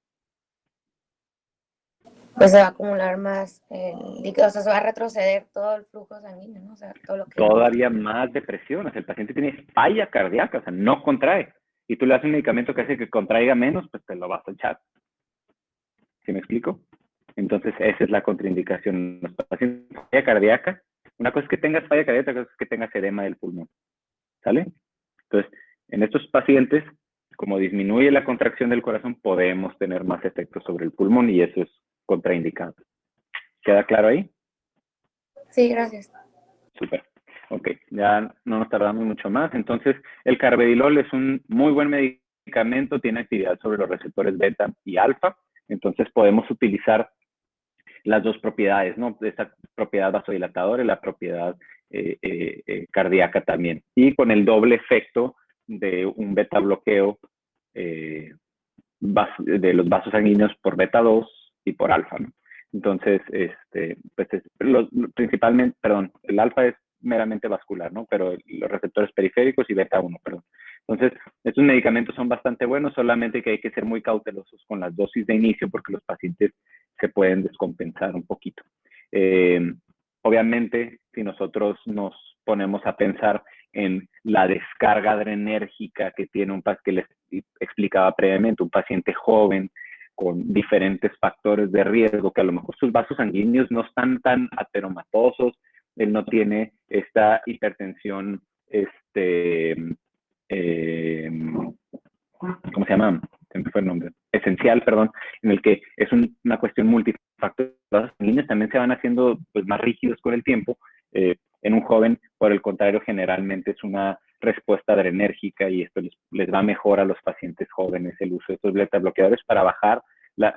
Pues se va a acumular más líquido, o sea, se va a retroceder todo el flujo sanguíneo, ¿no? O sea, todo lo que... Todavía más depresión, o sea, el paciente tiene falla cardíaca, o sea, no contrae. Y tú le das un medicamento que hace que contraiga menos, pues te lo vas a echar. ¿Sí me explico? Entonces, esa es la contraindicación. Los pacientes con falla cardíaca, una cosa es que tengas falla cardíaca, otra cosa es que tengas edema del pulmón. ¿Sale? Entonces, en estos pacientes, como disminuye la contracción del corazón, podemos tener más efectos sobre el pulmón y eso es contraindicado. ¿Queda claro ahí? Sí, gracias. Súper. Ok, ya no nos tardamos mucho más. Entonces, el carvedilol es un muy buen medicamento, tiene actividad sobre los receptores beta y alfa. Entonces, podemos utilizar las dos propiedades, ¿no? Esta propiedad vasodilatadora y la propiedad cardíaca también. Y con el doble efecto de un beta bloqueo de los vasos sanguíneos por beta 2 y por alfa, ¿no? Entonces, pues principalmente, perdón, el alfa es meramente vascular, ¿no? Pero los receptores periféricos y beta 1, perdón. Entonces, estos medicamentos son bastante buenos, solamente que hay que ser muy cautelosos con las dosis de inicio porque los pacientes se pueden descompensar un poquito. Obviamente, si nosotros nos ponemos a pensar en la descarga adrenérgica que tiene un paciente, que les explicaba previamente, un paciente joven con diferentes factores de riesgo, que a lo mejor sus vasos sanguíneos no están tan ateromatosos, él no tiene esta hipertensión, ¿cómo se llama? Se me fue el nombre. Esencial, perdón, en el que es una cuestión multifactorial. Los niños también se van haciendo pues, más rígidos con el tiempo. En un joven, por el contrario, generalmente es una respuesta adrenérgica y esto les va mejor a los pacientes jóvenes el uso de estos beta bloqueadores para bajar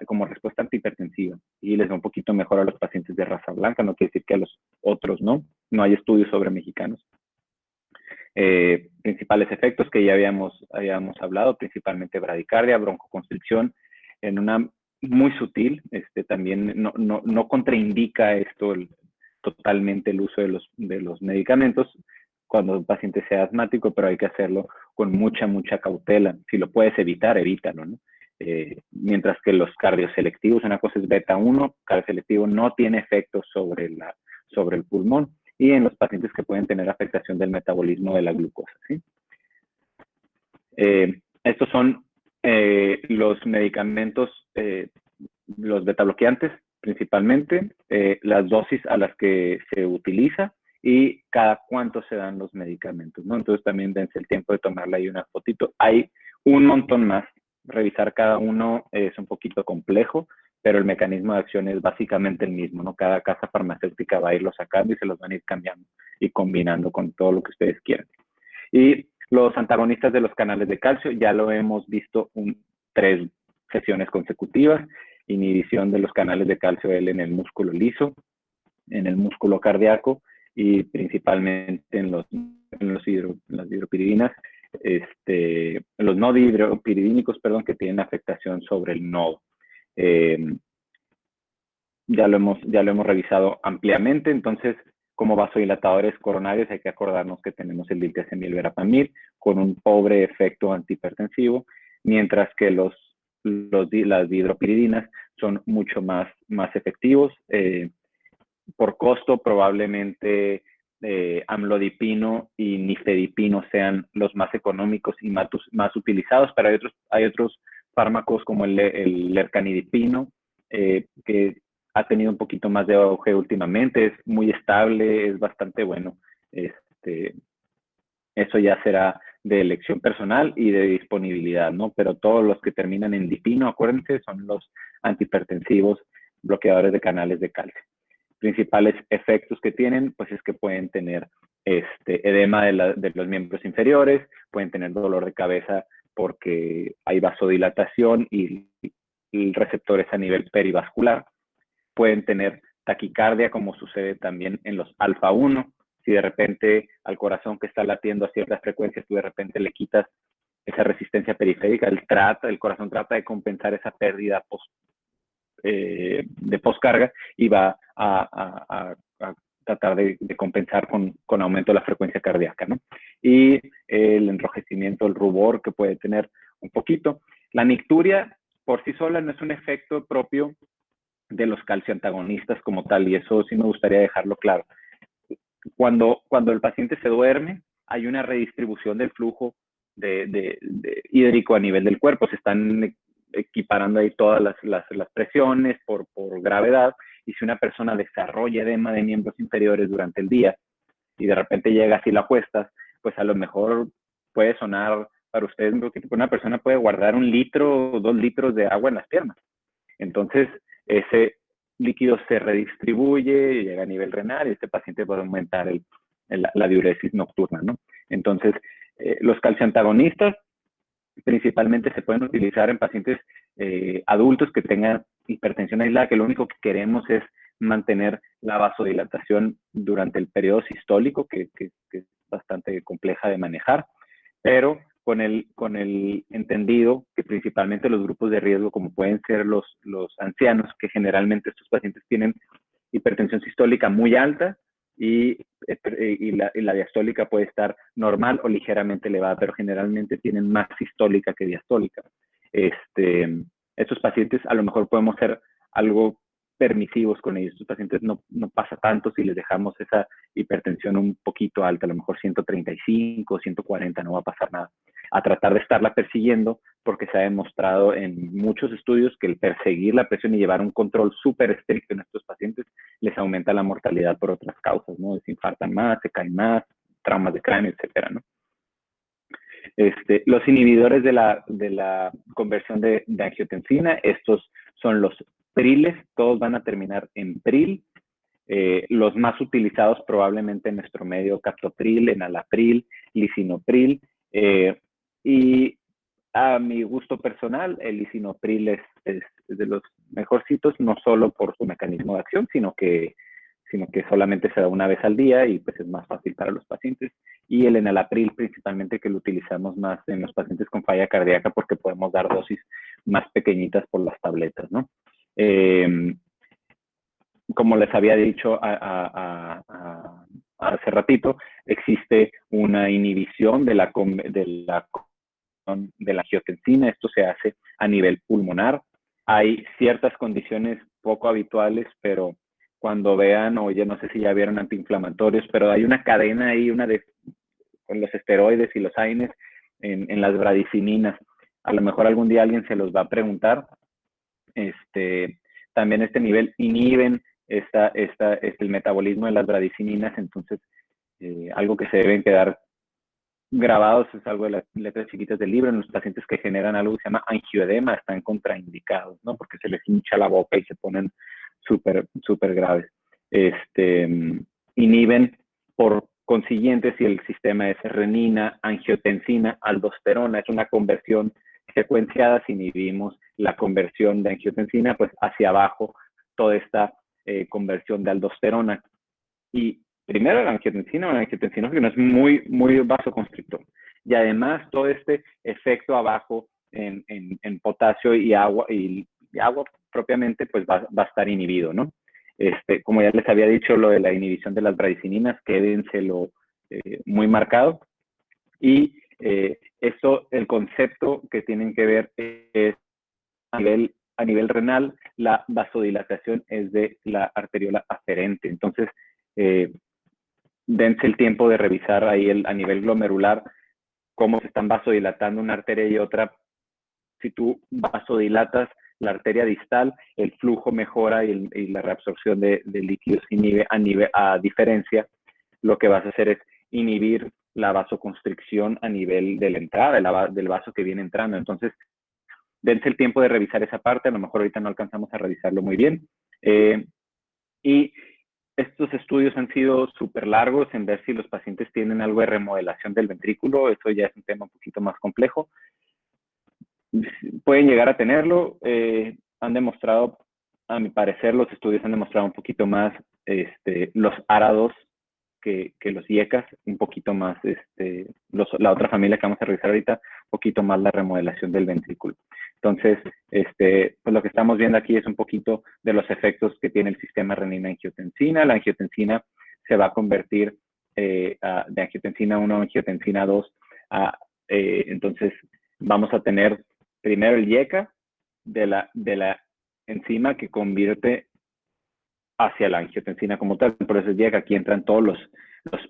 como respuesta antihipertensiva y les va un poquito mejor a los pacientes de raza blanca, no quiere decir que a los otros no hay estudios sobre mexicanos. Principales efectos que ya habíamos hablado, principalmente bradicardia, broncoconstricción, en una muy sutil, también no contraindica esto totalmente el uso de los medicamentos cuando un paciente sea asmático, pero hay que hacerlo con mucha cautela. Si lo puedes evitar, evítalo, ¿no? Mientras que los cardioselectivos, una cosa es beta 1, cardioselectivo no tiene efectos sobre el pulmón, y en los pacientes que pueden tener afectación del metabolismo de la glucosa, ¿sí? Estos son los medicamentos, los betabloqueantes principalmente, las dosis a las que se utiliza y cada cuánto se dan los medicamentos, ¿no? Entonces también dense el tiempo de tomarle ahí una fotito. Hay un montón más. Revisar cada uno es un poquito complejo, pero el mecanismo de acción es básicamente el mismo, ¿no? Cada casa farmacéutica va a irlo sacando y se los van a ir cambiando y combinando con todo lo que ustedes quieran. Y los antagonistas de los canales de calcio ya lo hemos visto 3 sesiones consecutivas. Inhibición de los canales de calcio L en el músculo liso, en el músculo cardíaco y principalmente en las hidropiridinas, los no hidropiridínicos, perdón, que tienen afectación sobre el nodo. Ya lo hemos revisado ampliamente. Entonces, como vasodilatadores coronarios hay que acordarnos que tenemos el diltiazem y el verapamil con un pobre efecto antihipertensivo, mientras que las hidropiridinas son mucho más efectivos. Por costo, probablemente amlodipino y nifedipino sean los más económicos y más utilizados, pero hay otros fármacos como el lercanidipino, que ha tenido un poquito más de auge últimamente, es muy estable, es bastante bueno. Eso ya será de elección personal y de disponibilidad, ¿no? Pero todos los que terminan en dipino, acuérdense, son los antihipertensivos, bloqueadores de canales de calcio. Principales efectos que tienen, pues es que pueden tener edema de los miembros inferiores, pueden tener dolor de cabeza porque hay vasodilatación y receptores a nivel perivascular, pueden tener taquicardia, como sucede también en los alfa 1. Si de repente al corazón que está latiendo a ciertas frecuencias, tú de repente le quitas esa resistencia periférica, el corazón trata de compensar esa pérdida de poscarga y va a tratar de compensar con aumento de la frecuencia cardíaca, ¿no? Y el enrojecimiento, el rubor que puede tener un poquito. La nicturia por sí sola no es un efecto propio de los calcioantagonistas como tal, y eso sí me gustaría dejarlo claro. Cuando el paciente se duerme, hay una redistribución del flujo hídrico a nivel del cuerpo, se están equiparando ahí todas las presiones por gravedad, y si una persona desarrolla edema de miembros inferiores durante el día y de repente llegas y la acuestas, pues a lo mejor puede sonar para ustedes porque una persona puede guardar 1 litro o 2 litros de agua en las piernas. Entonces, ese líquido se redistribuye, llega a nivel renal y este paciente puede aumentar la diuresis nocturna, ¿no? Entonces, los calcioantagonistas principalmente se pueden utilizar en pacientes adultos que tengan hipertensión aislada, que lo único que queremos es mantener la vasodilatación durante el periodo sistólico, que es bastante compleja de manejar, pero con el entendido que principalmente los grupos de riesgo, como pueden ser los ancianos, que generalmente estos pacientes tienen hipertensión sistólica muy alta y la diastólica puede estar normal o ligeramente elevada, pero generalmente tienen más sistólica que diastólica. Estos pacientes a lo mejor podemos ser algo permisivos con ellos. Estos pacientes no pasa tanto si les dejamos esa hipertensión un poquito alta, a lo mejor 135, 140, no va a pasar nada. A tratar de estarla persiguiendo, porque se ha demostrado en muchos estudios que el perseguir la presión y llevar un control súper estricto en estos pacientes les aumenta la mortalidad por otras causas, ¿no? Se infartan más, se caen más, traumas de cráneo, etcétera, ¿no? Los inhibidores de la conversión de angiotensina, estos son los priles, todos van a terminar en pril. Los más utilizados probablemente en nuestro medio, captopril, enalapril, lisinopril, y a mi gusto personal, el lisinopril es de los mejorcitos, no solo por su mecanismo de acción, sino que solamente se da una vez al día y pues es más fácil para los pacientes. Y el enalapril principalmente, que lo utilizamos más en los pacientes con falla cardíaca porque podemos dar dosis más pequeñitas por las tabletas, ¿no? Como les había dicho hace ratito, existe una inhibición de la angiotensina. Esto se hace a nivel pulmonar. Hay ciertas condiciones poco habituales, pero cuando vean, o ya no sé si ya vieron antiinflamatorios, pero hay una cadena ahí, con los esteroides y los AINES en las bradicininas. A lo mejor algún día alguien se los va a preguntar. También este nivel inhiben el metabolismo de las bradicininas. Entonces, algo que se deben quedar grabados es algo de las letras chiquitas del libro. En los pacientes que generan algo que se llama angioedema están contraindicados, ¿no? Porque se les hincha la boca y se ponen súper graves. Inhiben, por consiguiente, si el sistema es renina, angiotensina, aldosterona, es una conversión secuenciada. Si inhibimos la conversión de angiotensina, pues hacia abajo toda esta conversión de aldosterona. Y primero la angiotensina que no es muy vasoconstrictor. Y además todo este efecto abajo en potasio y agua propiamente, pues va a estar inhibido, ¿no? Como ya les había dicho, lo de la inhibición de las bradicininas, quédenselo muy marcado. Y esto, el concepto que tienen que ver es a nivel renal, la vasodilatación es de la arteriola aferente. Entonces, dense el tiempo de revisar ahí a nivel glomerular cómo se están vasodilatando una arteria y otra. Si tú vasodilatas la arteria distal, el flujo mejora y la reabsorción de líquidos inhibe a diferencia. Lo que vas a hacer es inhibir la vasoconstricción a nivel de la entrada, del vaso que viene entrando. Entonces, dense el tiempo de revisar esa parte. A lo mejor ahorita no alcanzamos a revisarlo muy bien. Y estos estudios han sido súper largos en ver si los pacientes tienen algo de remodelación del ventrículo. Eso ya es un tema un poquito más complejo. Pueden llegar a tenerlo. Han demostrado, a mi parecer, los estudios han demostrado un poquito más los árados que los IECAS, un poquito más, la otra familia que vamos a revisar ahorita, un poquito más la remodelación del ventrículo. Entonces, pues lo que estamos viendo aquí es un poquito de los efectos que tiene el sistema renina-angiotensina. La angiotensina se va a convertir de angiotensina 1 a angiotensina 2. Entonces, vamos a tener primero el IECA de la enzima que convierte hacia la angiotensina como tal. Por eso IECA, aquí entran todos los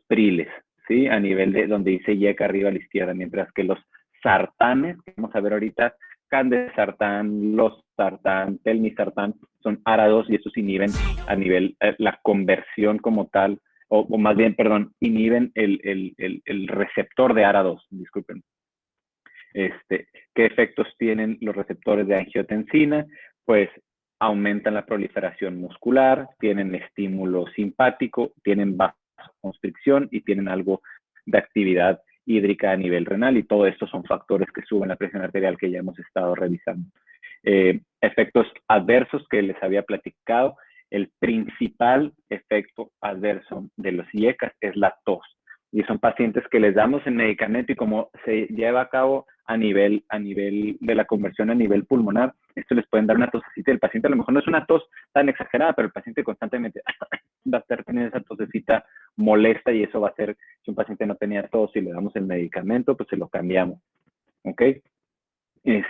priles, ¿sí? A nivel de donde dice IECA arriba a la izquierda, mientras que los sartanes, que vamos a ver ahorita, candesartán, losartán, telmisartán, son árados y estos inhiben a nivel la conversión como tal, o más bien, perdón, inhiben el receptor de árados, disculpen. ¿Qué efectos tienen los receptores de angiotensina? Pues aumentan la proliferación muscular, tienen estímulo simpático, tienen vasoconstricción y tienen algo de actividad hídrica a nivel renal, y todo esto son factores que suben la presión arterial que ya hemos estado revisando. Efectos adversos que les había platicado. El principal efecto adverso de los IECAS es la tos. Y son pacientes que les damos el medicamento y como se lleva a cabo a nivel de la conversión a nivel pulmonar, esto les pueden dar una tosecita. El paciente a lo mejor no es una tos tan exagerada, pero el paciente constantemente va a estar teniendo esa tosecita molesta, y eso va a hacer, si un paciente no tenía tos y le damos el medicamento, pues se lo cambiamos. ¿Ok? Es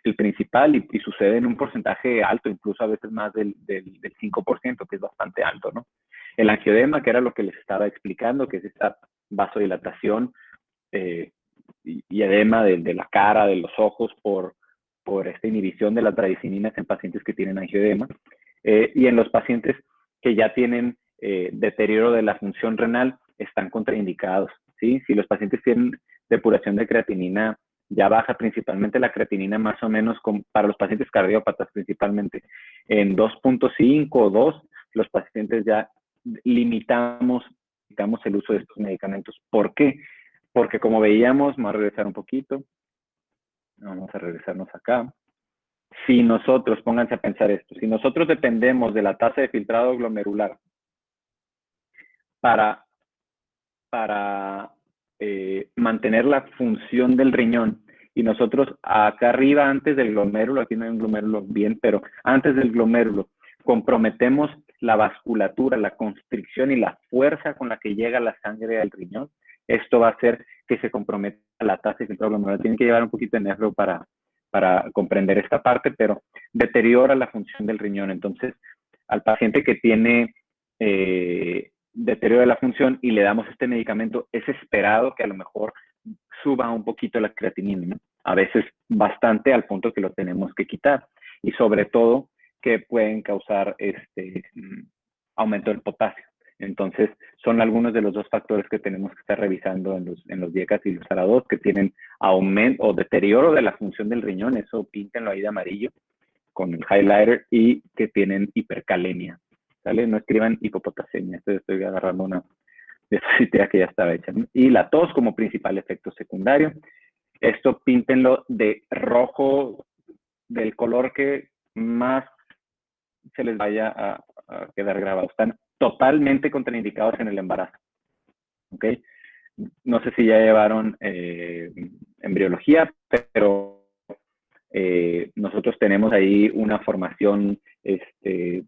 el principal y sucede en un porcentaje alto, incluso a veces más del 5%, que es bastante alto, ¿no? El angioedema, que era lo que les estaba explicando, que es esta vasodilatación y edema de la cara, de los ojos, por esta inhibición de las bradicininas en pacientes que tienen angioedema. Y en los pacientes que ya tienen deterioro de la función renal, están contraindicados, ¿sí? Si los pacientes tienen depuración de creatinina ya baja, principalmente la creatinina más o menos para los pacientes cardiópatas principalmente en 2.5 o 2, los pacientes ya limitamos el uso de estos medicamentos. ¿Por qué? Porque como veíamos, vamos a regresar un poquito, vamos a regresarnos acá. Si nosotros, pónganse a pensar esto, si nosotros dependemos de la tasa de filtrado glomerular para mantener la función del riñón, y nosotros acá arriba, antes del glomérulo, aquí no hay un glomérulo bien, pero antes del glomérulo, comprometemos la vasculatura, la constricción y la fuerza con la que llega la sangre al riñón, esto va a hacer que se comprometa la tasa de filtrado glomerular. Tienen que llevar un poquito de nervio para comprender esta parte, pero deteriora la función del riñón. Entonces, al paciente que tiene deterioro de la función y le damos este medicamento, es esperado que a lo mejor suba un poquito la creatinina, ¿no? A veces bastante, al punto que lo tenemos que quitar. Y sobre todo, que pueden causar aumento del potasio. Entonces, son algunos de los dos factores que tenemos que estar revisando en los diekas y los ARA2, que tienen aumento o deterioro de la función del riñón, eso píntenlo ahí de amarillo con el highlighter, y que tienen hipercalemia, ¿sale? No escriban hipopotasemia, estoy agarrando una idea que ya estaba hecha, ¿no? Y la tos como principal efecto secundario. Esto píntenlo de rojo, del color que más se les vaya a quedar grabado. Están totalmente contraindicados en el embarazo. ¿Ok? No sé si ya llevaron embriología, pero nosotros tenemos ahí una formación de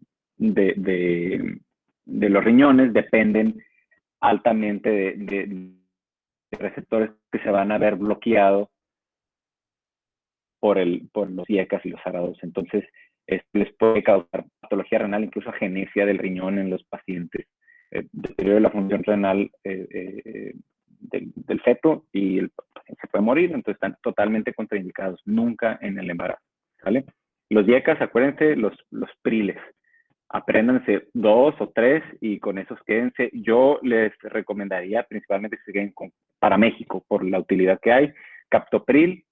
los riñones, dependen altamente de receptores que se van a ver bloqueados por los IECAS y los ARA2. Entonces, les puede causar patología renal, incluso agenesia del riñón en los pacientes, deterioro de la función renal del feto, y el paciente se puede morir. Entonces, están totalmente contraindicados, nunca en el embarazo, ¿vale? Los IECAS, acuérdense, los priles. Apréndanse 2 o 3 y con esos quédense. Yo les recomendaría principalmente que se queden para México, por la utilidad que hay, captopril,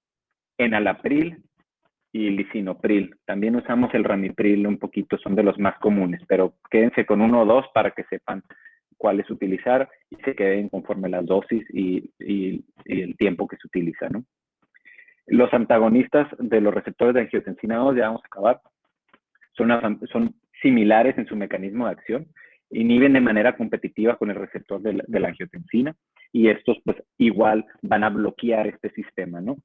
enalapril y lisinopril. También usamos el ramipril un poquito, son de los más comunes, pero quédense con 1 o 2 para que sepan cuáles utilizar y se queden conforme las dosis y el tiempo que se utiliza, ¿no? Los antagonistas de los receptores de angiotensina 2, ya vamos a acabar, son similares en su mecanismo de acción, inhiben de manera competitiva con el receptor de la angiotensina, y estos pues igual van a bloquear este sistema, ¿no?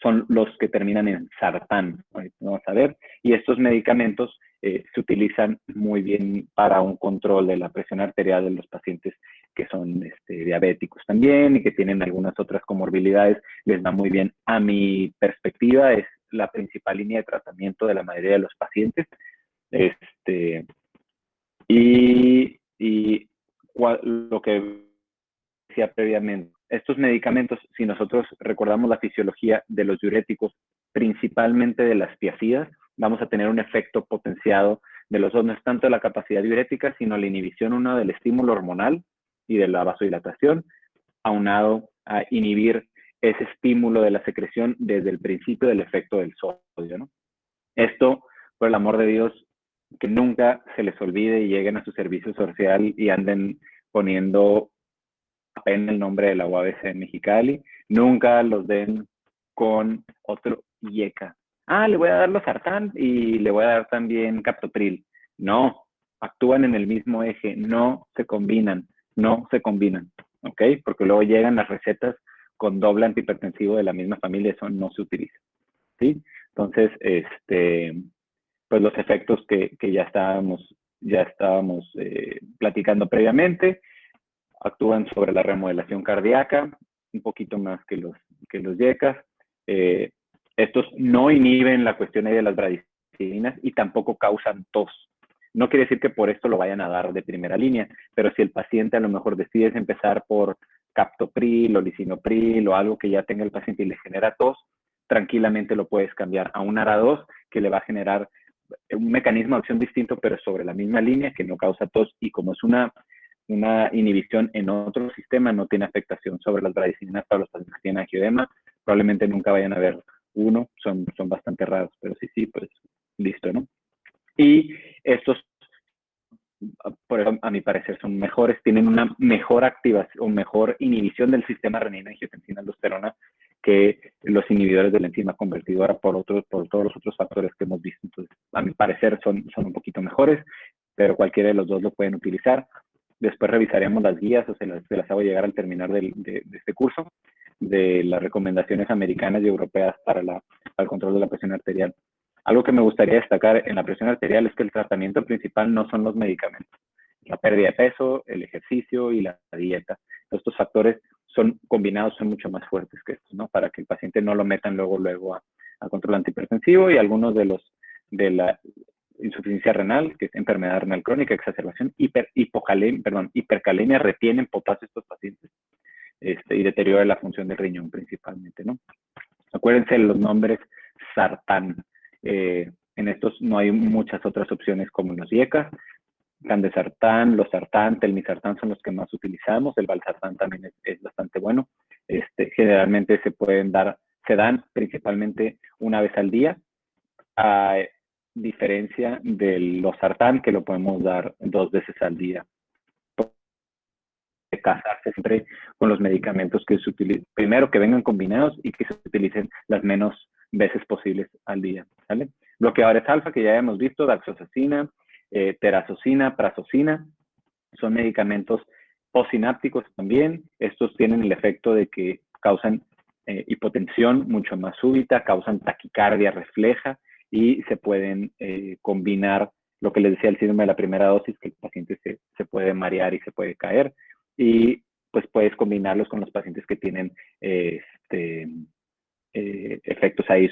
Son los que terminan en sartán, vamos a ver, y estos medicamentos se utilizan muy bien para un control de la presión arterial de los pacientes que son diabéticos también y que tienen algunas otras comorbilidades. Les va muy bien. A mi perspectiva, es la principal línea de tratamiento de la mayoría de los pacientes. Lo que decía previamente, estos medicamentos, si nosotros recordamos la fisiología de los diuréticos, principalmente de las tiazidas, vamos a tener un efecto potenciado de los dos. No es tanto la capacidad diurética, sino la inhibición, uno, del estímulo hormonal y de la vasodilatación, aunado a inhibir ese estímulo de la secreción desde el principio del efecto del sodio, ¿no? Esto, por el amor de Dios, que nunca se les olvide y lleguen a su servicio social y anden poniendo apenas el nombre de la UABC en Mexicali, nunca los den con otro IECA. Le voy a dar los sartán y le voy a dar también captopril. No, actúan en el mismo eje, no se combinan, ¿ok? Porque luego llegan las recetas con doble antihipertensivo de la misma familia, eso no se utiliza, ¿sí? Entonces, pues los efectos que ya estábamos platicando previamente, actúan sobre la remodelación cardíaca, un poquito más que los IECAS. Estos no inhiben la cuestión de las bradicidinas y tampoco causan tos. No quiere decir que por esto lo vayan a dar de primera línea, pero si el paciente a lo mejor decides empezar por captopril o lisinopril o algo que ya tenga el paciente y le genera tos, tranquilamente lo puedes cambiar a un ARA2 que le va a generar un mecanismo de acción distinto, pero sobre la misma línea, que no causa tos, y como es una inhibición en otro sistema, no tiene afectación sobre las bradicidinas para los pacientes que tienen angioedema. Probablemente nunca vayan a ver uno, son bastante raros, pero sí, pues listo, ¿no? Y estos, por eso, a mi parecer, son mejores, tienen una mejor activación o mejor inhibición del sistema renina-angiotensina-aldosterona que los inhibidores de la enzima convertidora por todos los otros factores que hemos visto. Entonces, a mi parecer, son un poquito mejores, pero cualquiera de los dos lo pueden utilizar. Después revisaremos las guías, o se las hago llegar al terminar de este curso, de las recomendaciones americanas y europeas para el control de la presión arterial. Algo que me gustaría destacar en la presión arterial es que el tratamiento principal no son los medicamentos. La pérdida de peso, el ejercicio y la dieta. Estos factores combinados son mucho más fuertes que estos, ¿no? Para que el paciente no lo metan luego a control antihipertensivo, y algunos de la insuficiencia renal, que es enfermedad renal crónica, exacerbación, hipercalemia, retienen potasio estos pacientes, y deteriora la función del riñón principalmente, ¿no? Acuérdense de los nombres sartán. En estos no hay muchas otras opciones como los IECA. Candesartán, losartán, telmisartán son los que más utilizamos. El valsartán también es bastante bueno. Generalmente se dan principalmente una vez al día, a diferencia del losartán, que lo podemos dar 2 veces al día. De casarse siempre con los medicamentos que se utilicen, primero que vengan combinados y que se utilicen las menos veces posibles al día, ¿vale? Bloqueadores alfa, que ya hemos visto, daxosacina, terazocina, prazocina, son medicamentos postsinápticos también. Estos tienen el efecto de que causan hipotensión mucho más súbita, causan taquicardia refleja y se pueden combinar, lo que les decía, el síndrome de la primera dosis, que el paciente se puede marear y se puede caer, y pues puedes combinarlos con los pacientes que tienen efectos ahí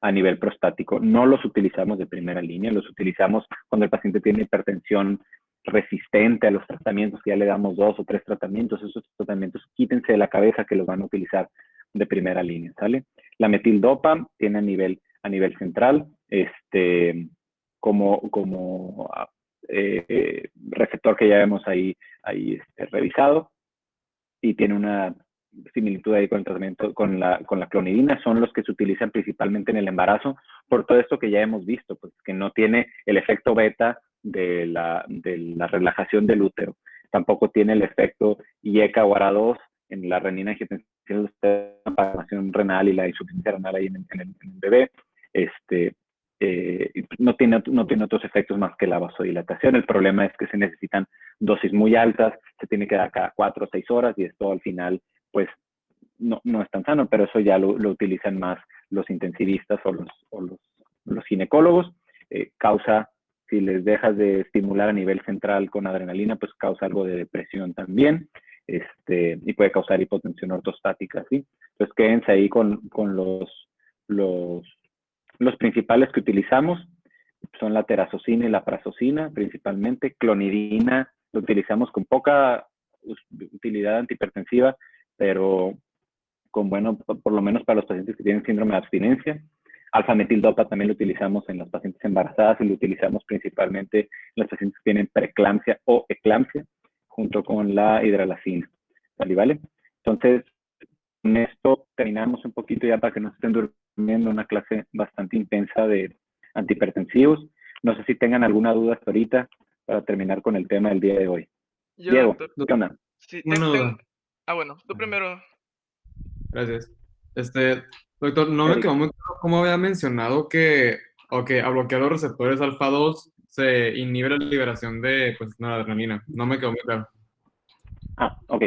a nivel prostático. No los utilizamos de primera línea, los utilizamos cuando el paciente tiene hipertensión resistente a los tratamientos, que ya le damos 2 o 3 tratamientos. Esos tratamientos quítense de la cabeza que los van a utilizar de primera línea, ¿sale? La metildopa tiene a nivel central como receptor que ya hemos ahí revisado, y tiene una similitud ahí con el tratamiento con la clonidina. Son los que se utilizan principalmente en el embarazo, por todo esto que ya hemos visto, pues que no tiene el efecto beta de la relajación del útero. Tampoco tiene el efecto IECA o ARA2 en la renina angiotensina, la formación renal y la insuficiencia renal ahí en el bebé. No tiene otros efectos más que la vasodilatación. El problema es que se necesitan dosis muy altas, se tiene que dar cada 4 o 6 horas, y esto al final pues no es tan sano, pero eso ya lo utilizan más los intensivistas o los ginecólogos. Causa, si les dejas de estimular a nivel central con adrenalina, pues causa algo de depresión también, y puede causar hipotensión ortostática, ¿sí? Entonces quédense ahí con los principales que utilizamos. Son la terazocina y la prazocina principalmente. Clonidina lo utilizamos con poca utilidad antihipertensiva, pero por lo menos para los pacientes que tienen síndrome de abstinencia. Alfa-metildopa también lo utilizamos en las pacientes embarazadas, y lo utilizamos principalmente en los pacientes que tienen preeclampsia o eclampsia, junto con la hidralacina. ¿Vale? Entonces, con esto terminamos un poquito ya para que no estén durmiendo, una clase bastante intensa de antihipertensivos. No sé si tengan alguna duda hasta ahorita para terminar con el tema del día de hoy. Diego, ¿qué onda? Sí, Una duda. bueno, tú primero. Gracias. Doctor, no me quedó muy claro cómo había mencionado que, al bloquear los receptores alfa-2 se inhibe la liberación de noradrenalina. No me quedó muy claro. Ok.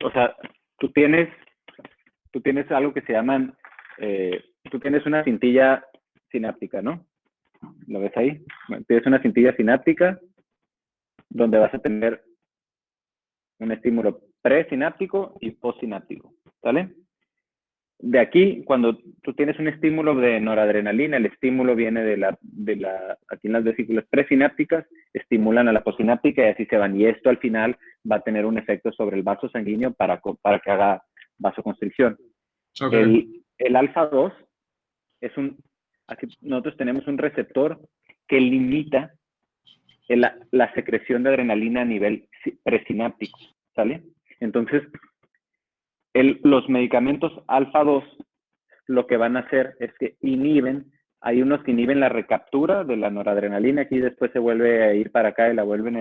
O sea, tú tienes algo que se llaman, tú tienes una cintilla sináptica, ¿no? ¿Lo ves ahí? Bueno, tienes una cintilla sináptica donde vas a tener un estímulo presináptico y postsináptico, ¿vale? De aquí, cuando tú tienes un estímulo de noradrenalina, el estímulo viene aquí en las vesículas presinápticas, estimulan a la postsináptica y así se van. Y esto al final va a tener un efecto sobre el vaso sanguíneo para que haga vasoconstricción. Okay. El alfa-2 aquí nosotros tenemos un receptor que limita la secreción de adrenalina a nivel presináptico, ¿sale? Entonces, los medicamentos alfa-2 lo que van a hacer es que hay unos que inhiben la recaptura de la noradrenalina, aquí después se vuelve a ir para acá y la vuelven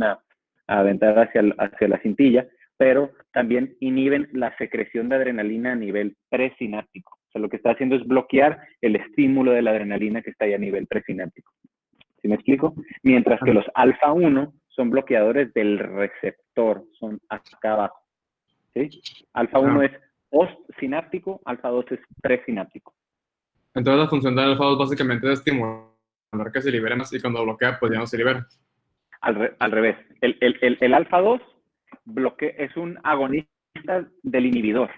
a aventar hacia la cintilla, pero también inhiben la secreción de adrenalina a nivel presináptico. O sea, lo que está haciendo es bloquear el estímulo de la adrenalina que está ahí a nivel presináptico. ¿Sí me explico? Mientras que los alfa-1 son bloqueadores del receptor, son acá abajo. ¿Sí? Alfa-1 es postsináptico, alfa-2 es presináptico. Entonces la función del alfa-2 básicamente es estimular que se libere más, y cuando bloquea, pues ya no se libera. Al revés. El alfa-2 es un agonista del inhibidor.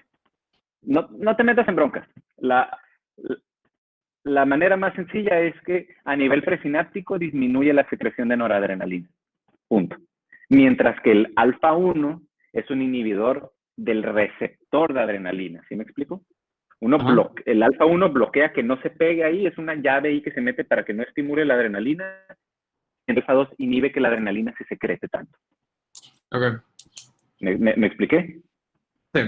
No te metas en broncas. La manera más sencilla es que a nivel presináptico disminuye la secreción de noradrenalina. Punto. Mientras que el alfa-1 es un inhibidor del receptor de adrenalina. ¿Sí me explico? Ajá. El alfa 1 bloquea que no se pegue ahí, es una llave ahí que se mete para que no estimule la adrenalina. El alfa 2 inhibe que la adrenalina se secrete tanto. Ok. ¿Me expliqué? Sí,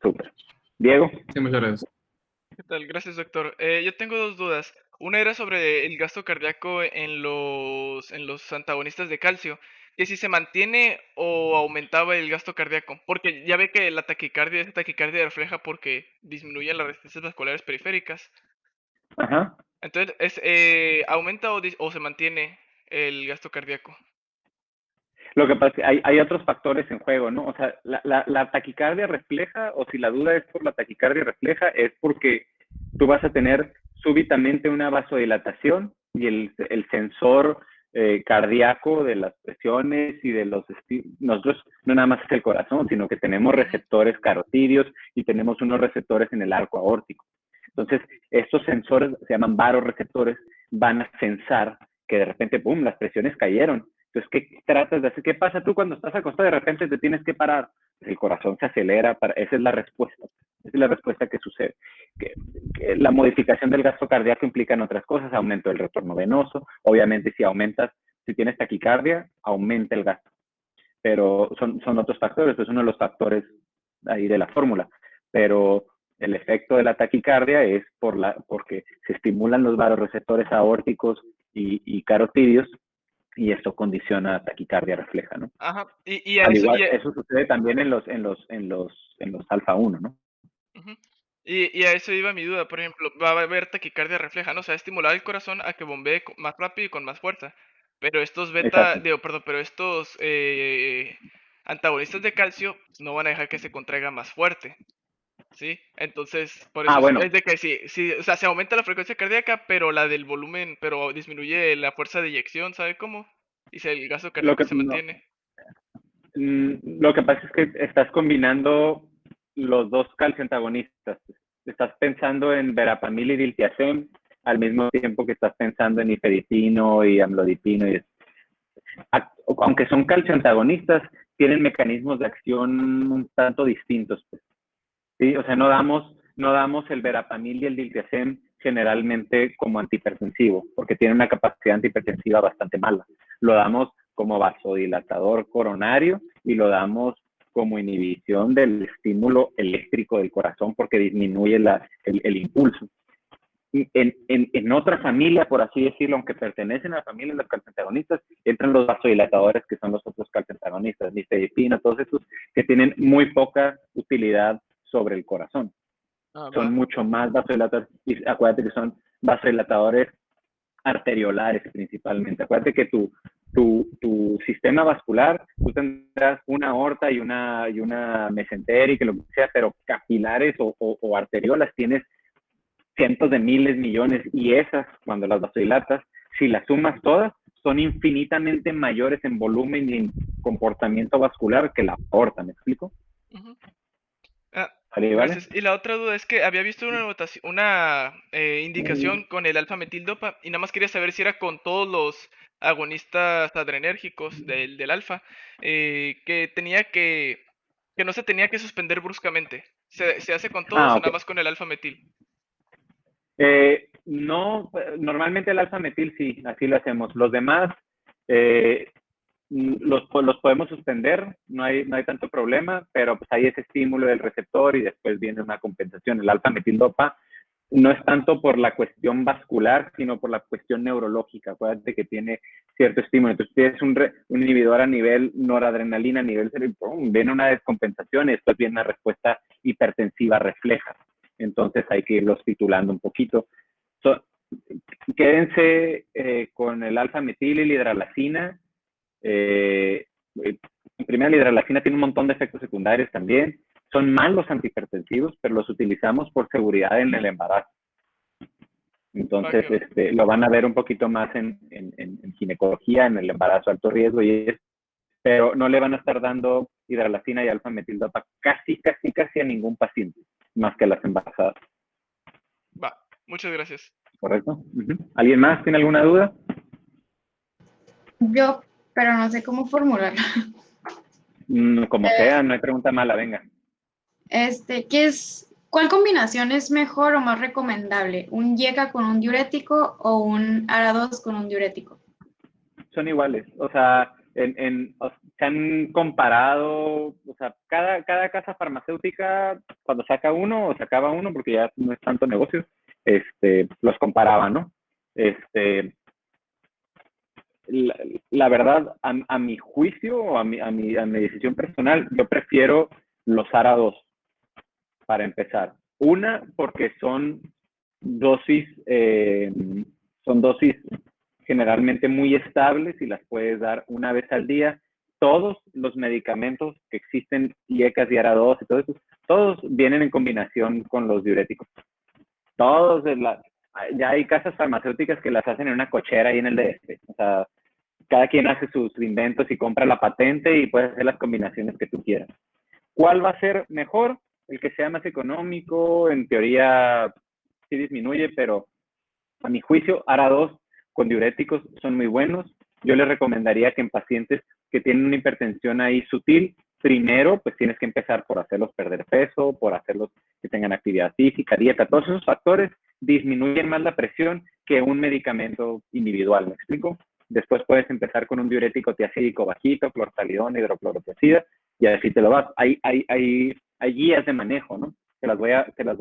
Súper. Diego. sí, muchas gracias. ¿Qué tal? Gracias, doctor. Yo tengo dos dudas. Una era sobre el gasto cardíaco en los antagonistas de calcio, que si se mantiene o aumentaba el gasto cardíaco, porque ya ve que la taquicardia es taquicardia refleja porque disminuye las resistencias vasculares periféricas. Ajá. Entonces, ¿aumenta o se mantiene el gasto cardíaco? Lo que pasa es que hay otros factores en juego, ¿no? O sea, la taquicardia refleja, o si la duda es por la taquicardia refleja, es porque tú vas a tener súbitamente una vasodilatación y el sensor cardíaco de las presiones y de nosotros no nada más es el corazón, sino que tenemos receptores carotídeos y tenemos unos receptores en el arco aórtico. Entonces, estos sensores se llaman varoreceptores, van a sensar que de repente, ¡pum!, las presiones cayeron. Entonces, ¿qué tratas de hacer? ¿Qué pasa tú cuando estás acostado y de repente te tienes que parar? El corazón se acelera, esa es la respuesta. Esa es la respuesta que sucede. Que la modificación del gasto cardíaco implica en otras cosas, aumento del retorno venoso. Obviamente, si tienes taquicardia, aumenta el gasto. Pero son otros factores, es uno de los factores ahí de la fórmula. Pero el efecto de la taquicardia es porque se estimulan los vasoreceptores aórticos y carotídeos, y esto condiciona taquicardia refleja, ¿no? Ajá. Al igual, eso sucede también en los alfa 1, ¿no? Ujú. Y a eso iba mi duda, por ejemplo, va a haber taquicardia refleja, ¿no? O sea, estimular el corazón a que bombee más rápido y con más fuerza. Pero estos Exacto. pero estos antagonistas de calcio no van a dejar que se contraiga más fuerte, ¿sí? Entonces, por eso Bueno, es de que sí, o sea, se aumenta la frecuencia cardíaca, pero la del volumen, pero disminuye la fuerza de eyección, ¿sabe cómo? Y el gasto cardíaco se mantiene. Lo que pasa es que estás combinando los dos calcioantagonistas. Estás pensando en verapamil y diltiazem al mismo tiempo que estás pensando en nifedipino y amlodipino. Aunque son calcioantagonistas, tienen mecanismos de acción un tanto distintos, pues. ¿Sí? O sea, no damos el verapamil y el diltiazem generalmente como antihipertensivo, porque tiene una capacidad antihipertensiva bastante mala. Lo damos como vasodilatador coronario y lo damos como inhibición del estímulo eléctrico del corazón porque disminuye el impulso. En otra familia, por así decirlo, aunque pertenecen a la familia de los calcioantagonistas, entran los vasodilatadores, que son los otros calcioantagonistas, nifedipino, todos estos que tienen muy poca utilidad sobre el corazón. Son mucho más vasodilatadores, y acuérdate que son vasodilatadores arteriolares principalmente. Acuérdate que tu sistema vascular, tú tendrás una aorta y una mesentérica, lo que sea, pero capilares o arteriolas tienes cientos de miles, millones, y esas, cuando las vasodilatas, si las sumas todas, son infinitamente mayores en volumen y en comportamiento vascular que la aorta, ¿me explico? Ujú. ¿Vale? Gracias. Y la otra duda es que había visto una indicación con el alfa-metildopa y nada más quería saber si era con todos los agonistas adrenérgicos del alfa, que que no se tenía que suspender bruscamente. ¿Se hace con todos o nada Ok. más con el alfa-metil? No, normalmente el alfa-metil sí, así lo hacemos. Los demás los podemos suspender, no hay tanto problema, pero pues hay ese estímulo del receptor y después viene una compensación. El alfa-metildopa no es tanto por la cuestión vascular, sino por la cuestión neurológica. Acuérdate que tiene cierto estímulo. Entonces tienes un inhibidor a nivel noradrenalina, a nivel cerebro, viene una descompensación y después viene una respuesta hipertensiva refleja. Entonces hay que irlos titulando un poquito. Quédense con el alfa-metil y la hidralacina. Primero, la hidralacina tiene un montón de efectos secundarios también. Son malos antihipertensivos, pero los utilizamos por seguridad en el embarazo. Entonces, lo van a ver un poquito más en ginecología, en el embarazo alto riesgo, pero no le van a estar dando hidralacina y alfa-metildopa casi a ningún paciente, más que a las embarazadas. Va, muchas gracias. ¿Correcto? ¿Alguien más tiene alguna duda? Yo, pero no sé cómo formularla. Como sea, no hay pregunta mala, venga. ¿Qué es ¿Cuál combinación es mejor o más recomendable? ¿Un IECA con un diurético o un ARA2 con un diurético? Son iguales. O sea, se han comparado, o sea, cada casa farmacéutica, cuando saca uno o sacaba uno, porque ya no es tanto negocio, los comparaba, ¿no? La verdad, a mi juicio o a mi decisión personal, yo prefiero los ARA2 para empezar. Una, porque dosis, son dosis generalmente muy estables y las puedes dar una vez al día. Todos los medicamentos que existen, IECAS y ARA2 y todo eso, todos vienen en combinación con los diuréticos. Todos, ya hay casas farmacéuticas que las hacen en una cochera ahí en el DF. O sea, cada quien hace sus inventos y compra la patente y puede hacer las combinaciones que tú quieras. ¿Cuál va a ser mejor? El que sea más económico, en teoría sí disminuye, pero a mi juicio, ARA2 con diuréticos son muy buenos. Yo les recomendaría que en pacientes que tienen una hipertensión ahí sutil, primero, pues tienes que empezar por hacerlos perder peso, por hacerlos que tengan actividad física, dieta. Todos esos factores disminuyen más la presión que un medicamento individual, ¿me explico? Después puedes empezar con un diurético tiacídico bajito, clortalidona, hidroclorotiazida, y así te lo vas. Hay guías de manejo, ¿no? Te las voy a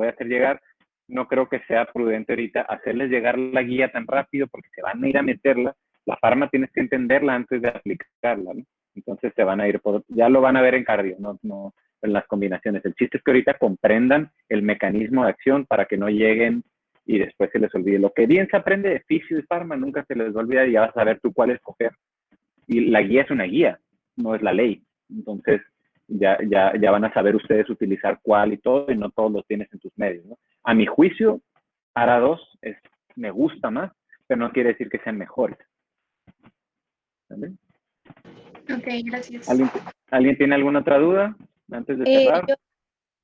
hacer llegar. No creo que sea prudente ahorita hacerles llegar la guía tan rápido porque se van a ir a meterla. La farma tienes que entenderla antes de aplicarla, ¿no? Entonces se van a ir ya lo van a ver en cardio, no en las combinaciones. El chiste es que ahorita comprendan el mecanismo de acción para que no lleguen y después se les olvide. Lo que bien se aprende de fisio y farma nunca se les va a olvidar y ya vas a saber tú cuál escoger. Y la guía es una guía, no es la ley. Entonces ya van a saber ustedes utilizar cuál y todo, y no todos los tienes en tus medios, ¿no? A mi juicio, ARA2 me gusta más, pero no quiere decir que sean mejores. ¿Vale? Ok, gracias. ¿Alguien tiene alguna otra duda antes de cerrar?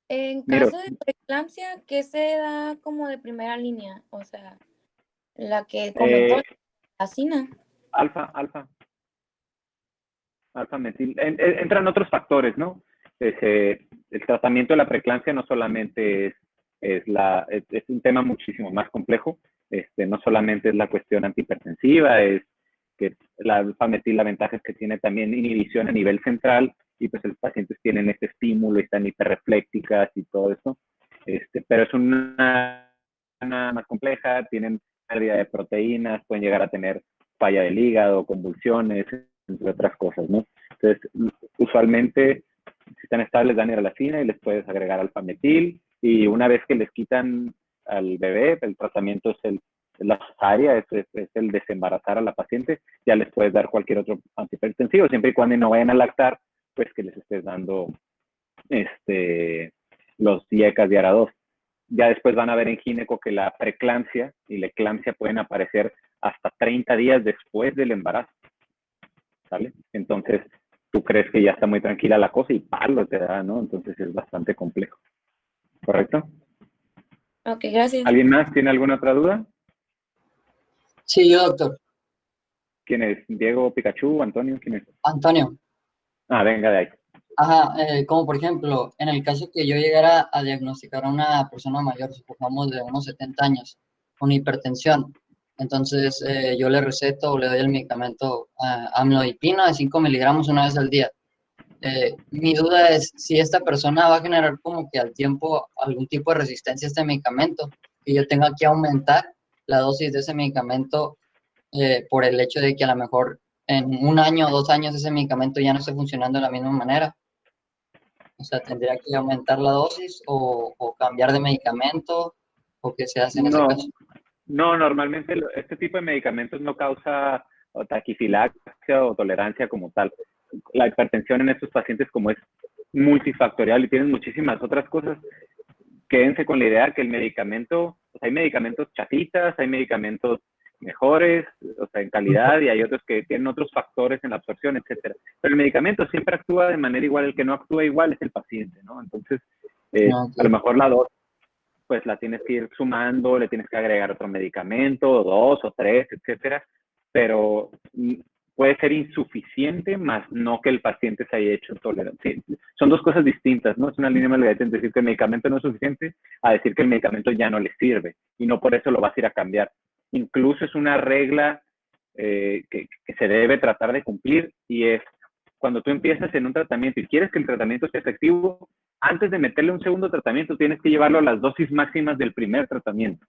En Miro. caso de preeclampsia, ¿qué se da como de primera línea? O sea, la que comentó, la alfa metil. Entran otros factores, ¿no? El tratamiento de la preeclampsia no solamente es un tema muchísimo más complejo. No solamente es la cuestión antihipertensiva, es que la alfa-metil, la ventaja es que tiene también inhibición a nivel central y pues los pacientes tienen este estímulo y están hiperreflécticas y todo eso. Pero es una más compleja, tienen pérdida de proteínas, pueden llegar a tener falla del hígado, convulsiones, entre otras cosas, ¿no? Entonces, usualmente, si están estables, dan iralacina y les puedes agregar alfametil, y una vez que les quitan al bebé, el tratamiento es la cesárea, es el desembarazar a la paciente, ya les puedes dar cualquier otro antihipertensivo, siempre y cuando no vayan a lactar, pues que les estés dando los IECAS de ARA2. Ya después van a ver en gineco que la preeclampsia y la eclampsia pueden aparecer hasta 30 días después del embarazo, ¿sale? Entonces, tú crees que ya está muy tranquila la cosa y palo te da, ¿no? Entonces es bastante complejo. ¿Correcto? Ok, gracias. ¿Alguien más tiene alguna otra duda? Sí, yo, doctor. ¿Quién es? ¿Diego, Pikachu, Antonio? ¿Quién es? Antonio. Ah, venga de ahí. Ajá, como por ejemplo, en el caso que yo llegara a diagnosticar a una persona mayor, supongamos de unos 70 años, con hipertensión, entonces yo le receto o le doy el medicamento amlodipina de 5 miligramos una vez al día. Mi duda es si esta persona va a generar como que al tiempo algún tipo de resistencia a este medicamento, que yo tenga que aumentar la dosis de ese medicamento por el hecho de que a lo mejor en 1 año o 2 años ese medicamento ya no esté funcionando de la misma manera. O sea, tendría que aumentar la dosis o cambiar de medicamento, o qué se hace en ese caso. No, normalmente este tipo de medicamentos no causa taquifilaxia o tolerancia como tal. La hipertensión en estos pacientes, como es multifactorial y tienen muchísimas otras cosas, quédense con la idea que el medicamento, o sea, hay medicamentos chafitas, hay medicamentos mejores, o sea, en calidad, y hay otros que tienen otros factores en la absorción, etcétera. Pero el medicamento siempre actúa de manera igual, el que no actúa igual es el paciente, ¿no? Entonces, a lo mejor la dosis, pues la tienes que ir sumando, le tienes que agregar otro medicamento, 2 o 3, etcétera, pero puede ser insuficiente, más no que el paciente se haya hecho tolerante. Sí, son dos cosas distintas, ¿no? Es una línea delgada entre decir que el medicamento no es suficiente a decir que el medicamento ya no le sirve y no por eso lo vas a ir a cambiar. Incluso es una regla que se debe tratar de cumplir, y es cuando tú empiezas en un tratamiento y quieres que el tratamiento sea efectivo, antes de meterle un segundo tratamiento tienes que llevarlo a las dosis máximas del primer tratamiento.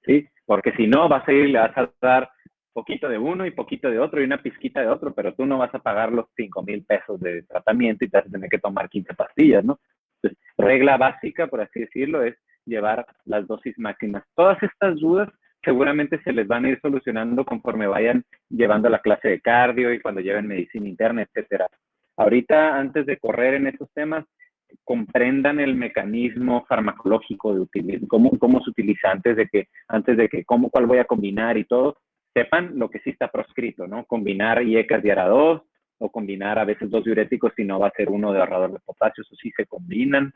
¿Sí? Porque si no, vas a ir y le vas a dar poquito de uno y poquito de otro y una pizquita de otro, pero tú no vas a pagar los 5,000 pesos de tratamiento y te vas a tener que tomar 15 pastillas, ¿no? Entonces, regla básica, por así decirlo, es llevar las dosis máximas. Todas estas dudas seguramente se les van a ir solucionando conforme vayan llevando la clase de cardio y cuando lleven medicina interna, etcétera. Ahorita, antes de correr en estos temas, comprendan el mecanismo farmacológico de cómo se utiliza antes de que cuál voy a combinar y todo, sepan lo que sí está proscrito, ¿no? Combinar IECAS y ARA2, o combinar a veces 2 diuréticos si no va a ser uno de ahorrador de potasio, eso sí se combinan,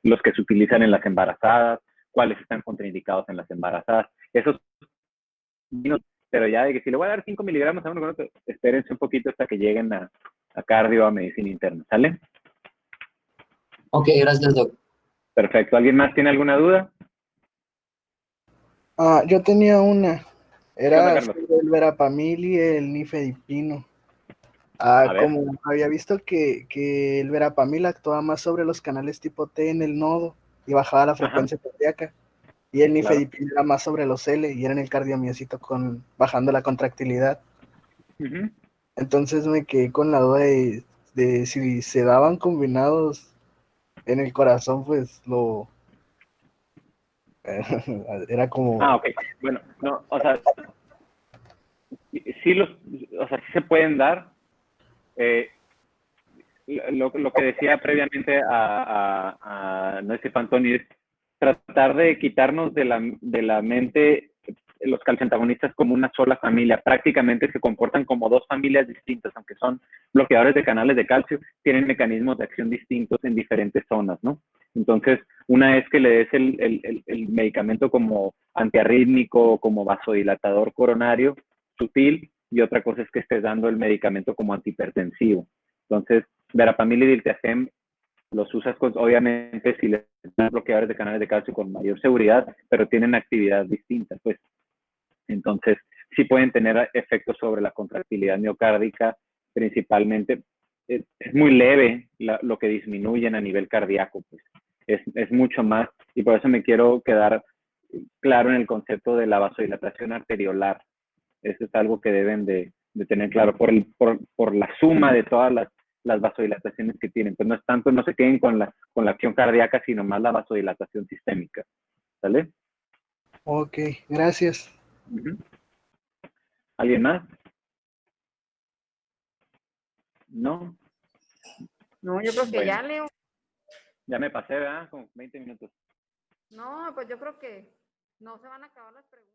los que se utilizan en las embarazadas, cuáles están contraindicados en las embarazadas, esos, pero ya de que si le voy a dar 5 miligramos a uno, espérense un poquito hasta que lleguen a cardio, a medicina interna, ¿sale? Ok, gracias, Doc. Perfecto. ¿Alguien más tiene alguna duda? Yo tenía una. ¿Qué onda, Era Carlos? sobre el Verapamil y el nifedipino. A ver. Como había visto que el Verapamil actuaba más sobre los canales tipo T en el nodo y bajaba la frecuencia cardíaca. Y el nifedipino era más sobre los L y era en el cardiomiocito bajando la contractilidad. Uh-huh. Entonces me quedé con la duda de si se daban combinados en el corazón, pues era como... Ok. Bueno, no, o sea, sí se pueden dar. Lo que decía previamente a Noé Antoni es tratar de quitarnos de la mente los calciantagonistas como una sola familia. Prácticamente se comportan como dos familias distintas, aunque son bloqueadores de canales de calcio, tienen mecanismos de acción distintos en diferentes zonas, ¿no? Entonces, una es que le des el medicamento como antiarrítmico, como vasodilatador coronario sutil, y otra cosa es que estés dando el medicamento como antihipertensivo. Entonces, Verapamil y Diltiazem los usas obviamente si les dan bloqueadores de canales de calcio con mayor seguridad, pero tienen actividad distinta, pues. Entonces, sí pueden tener efectos sobre la contractilidad miocárdica, principalmente. Es muy leve lo que disminuyen a nivel cardíaco, pues. Es mucho más, y por eso me quiero quedar claro en el concepto de la vasodilatación arteriolar. Eso es algo que deben de tener claro por la suma de todas las vasodilataciones que tienen. Pues no es tanto, no se queden con la acción cardíaca, sino más la vasodilatación sistémica. ¿Sale? Ok, gracias. Uh-huh. ¿Alguien más? ¿No? No, yo creo que ya, Leo. Ya me pasé, ¿verdad? Como 20 minutos. No, pues yo creo que no se van a acabar las preguntas.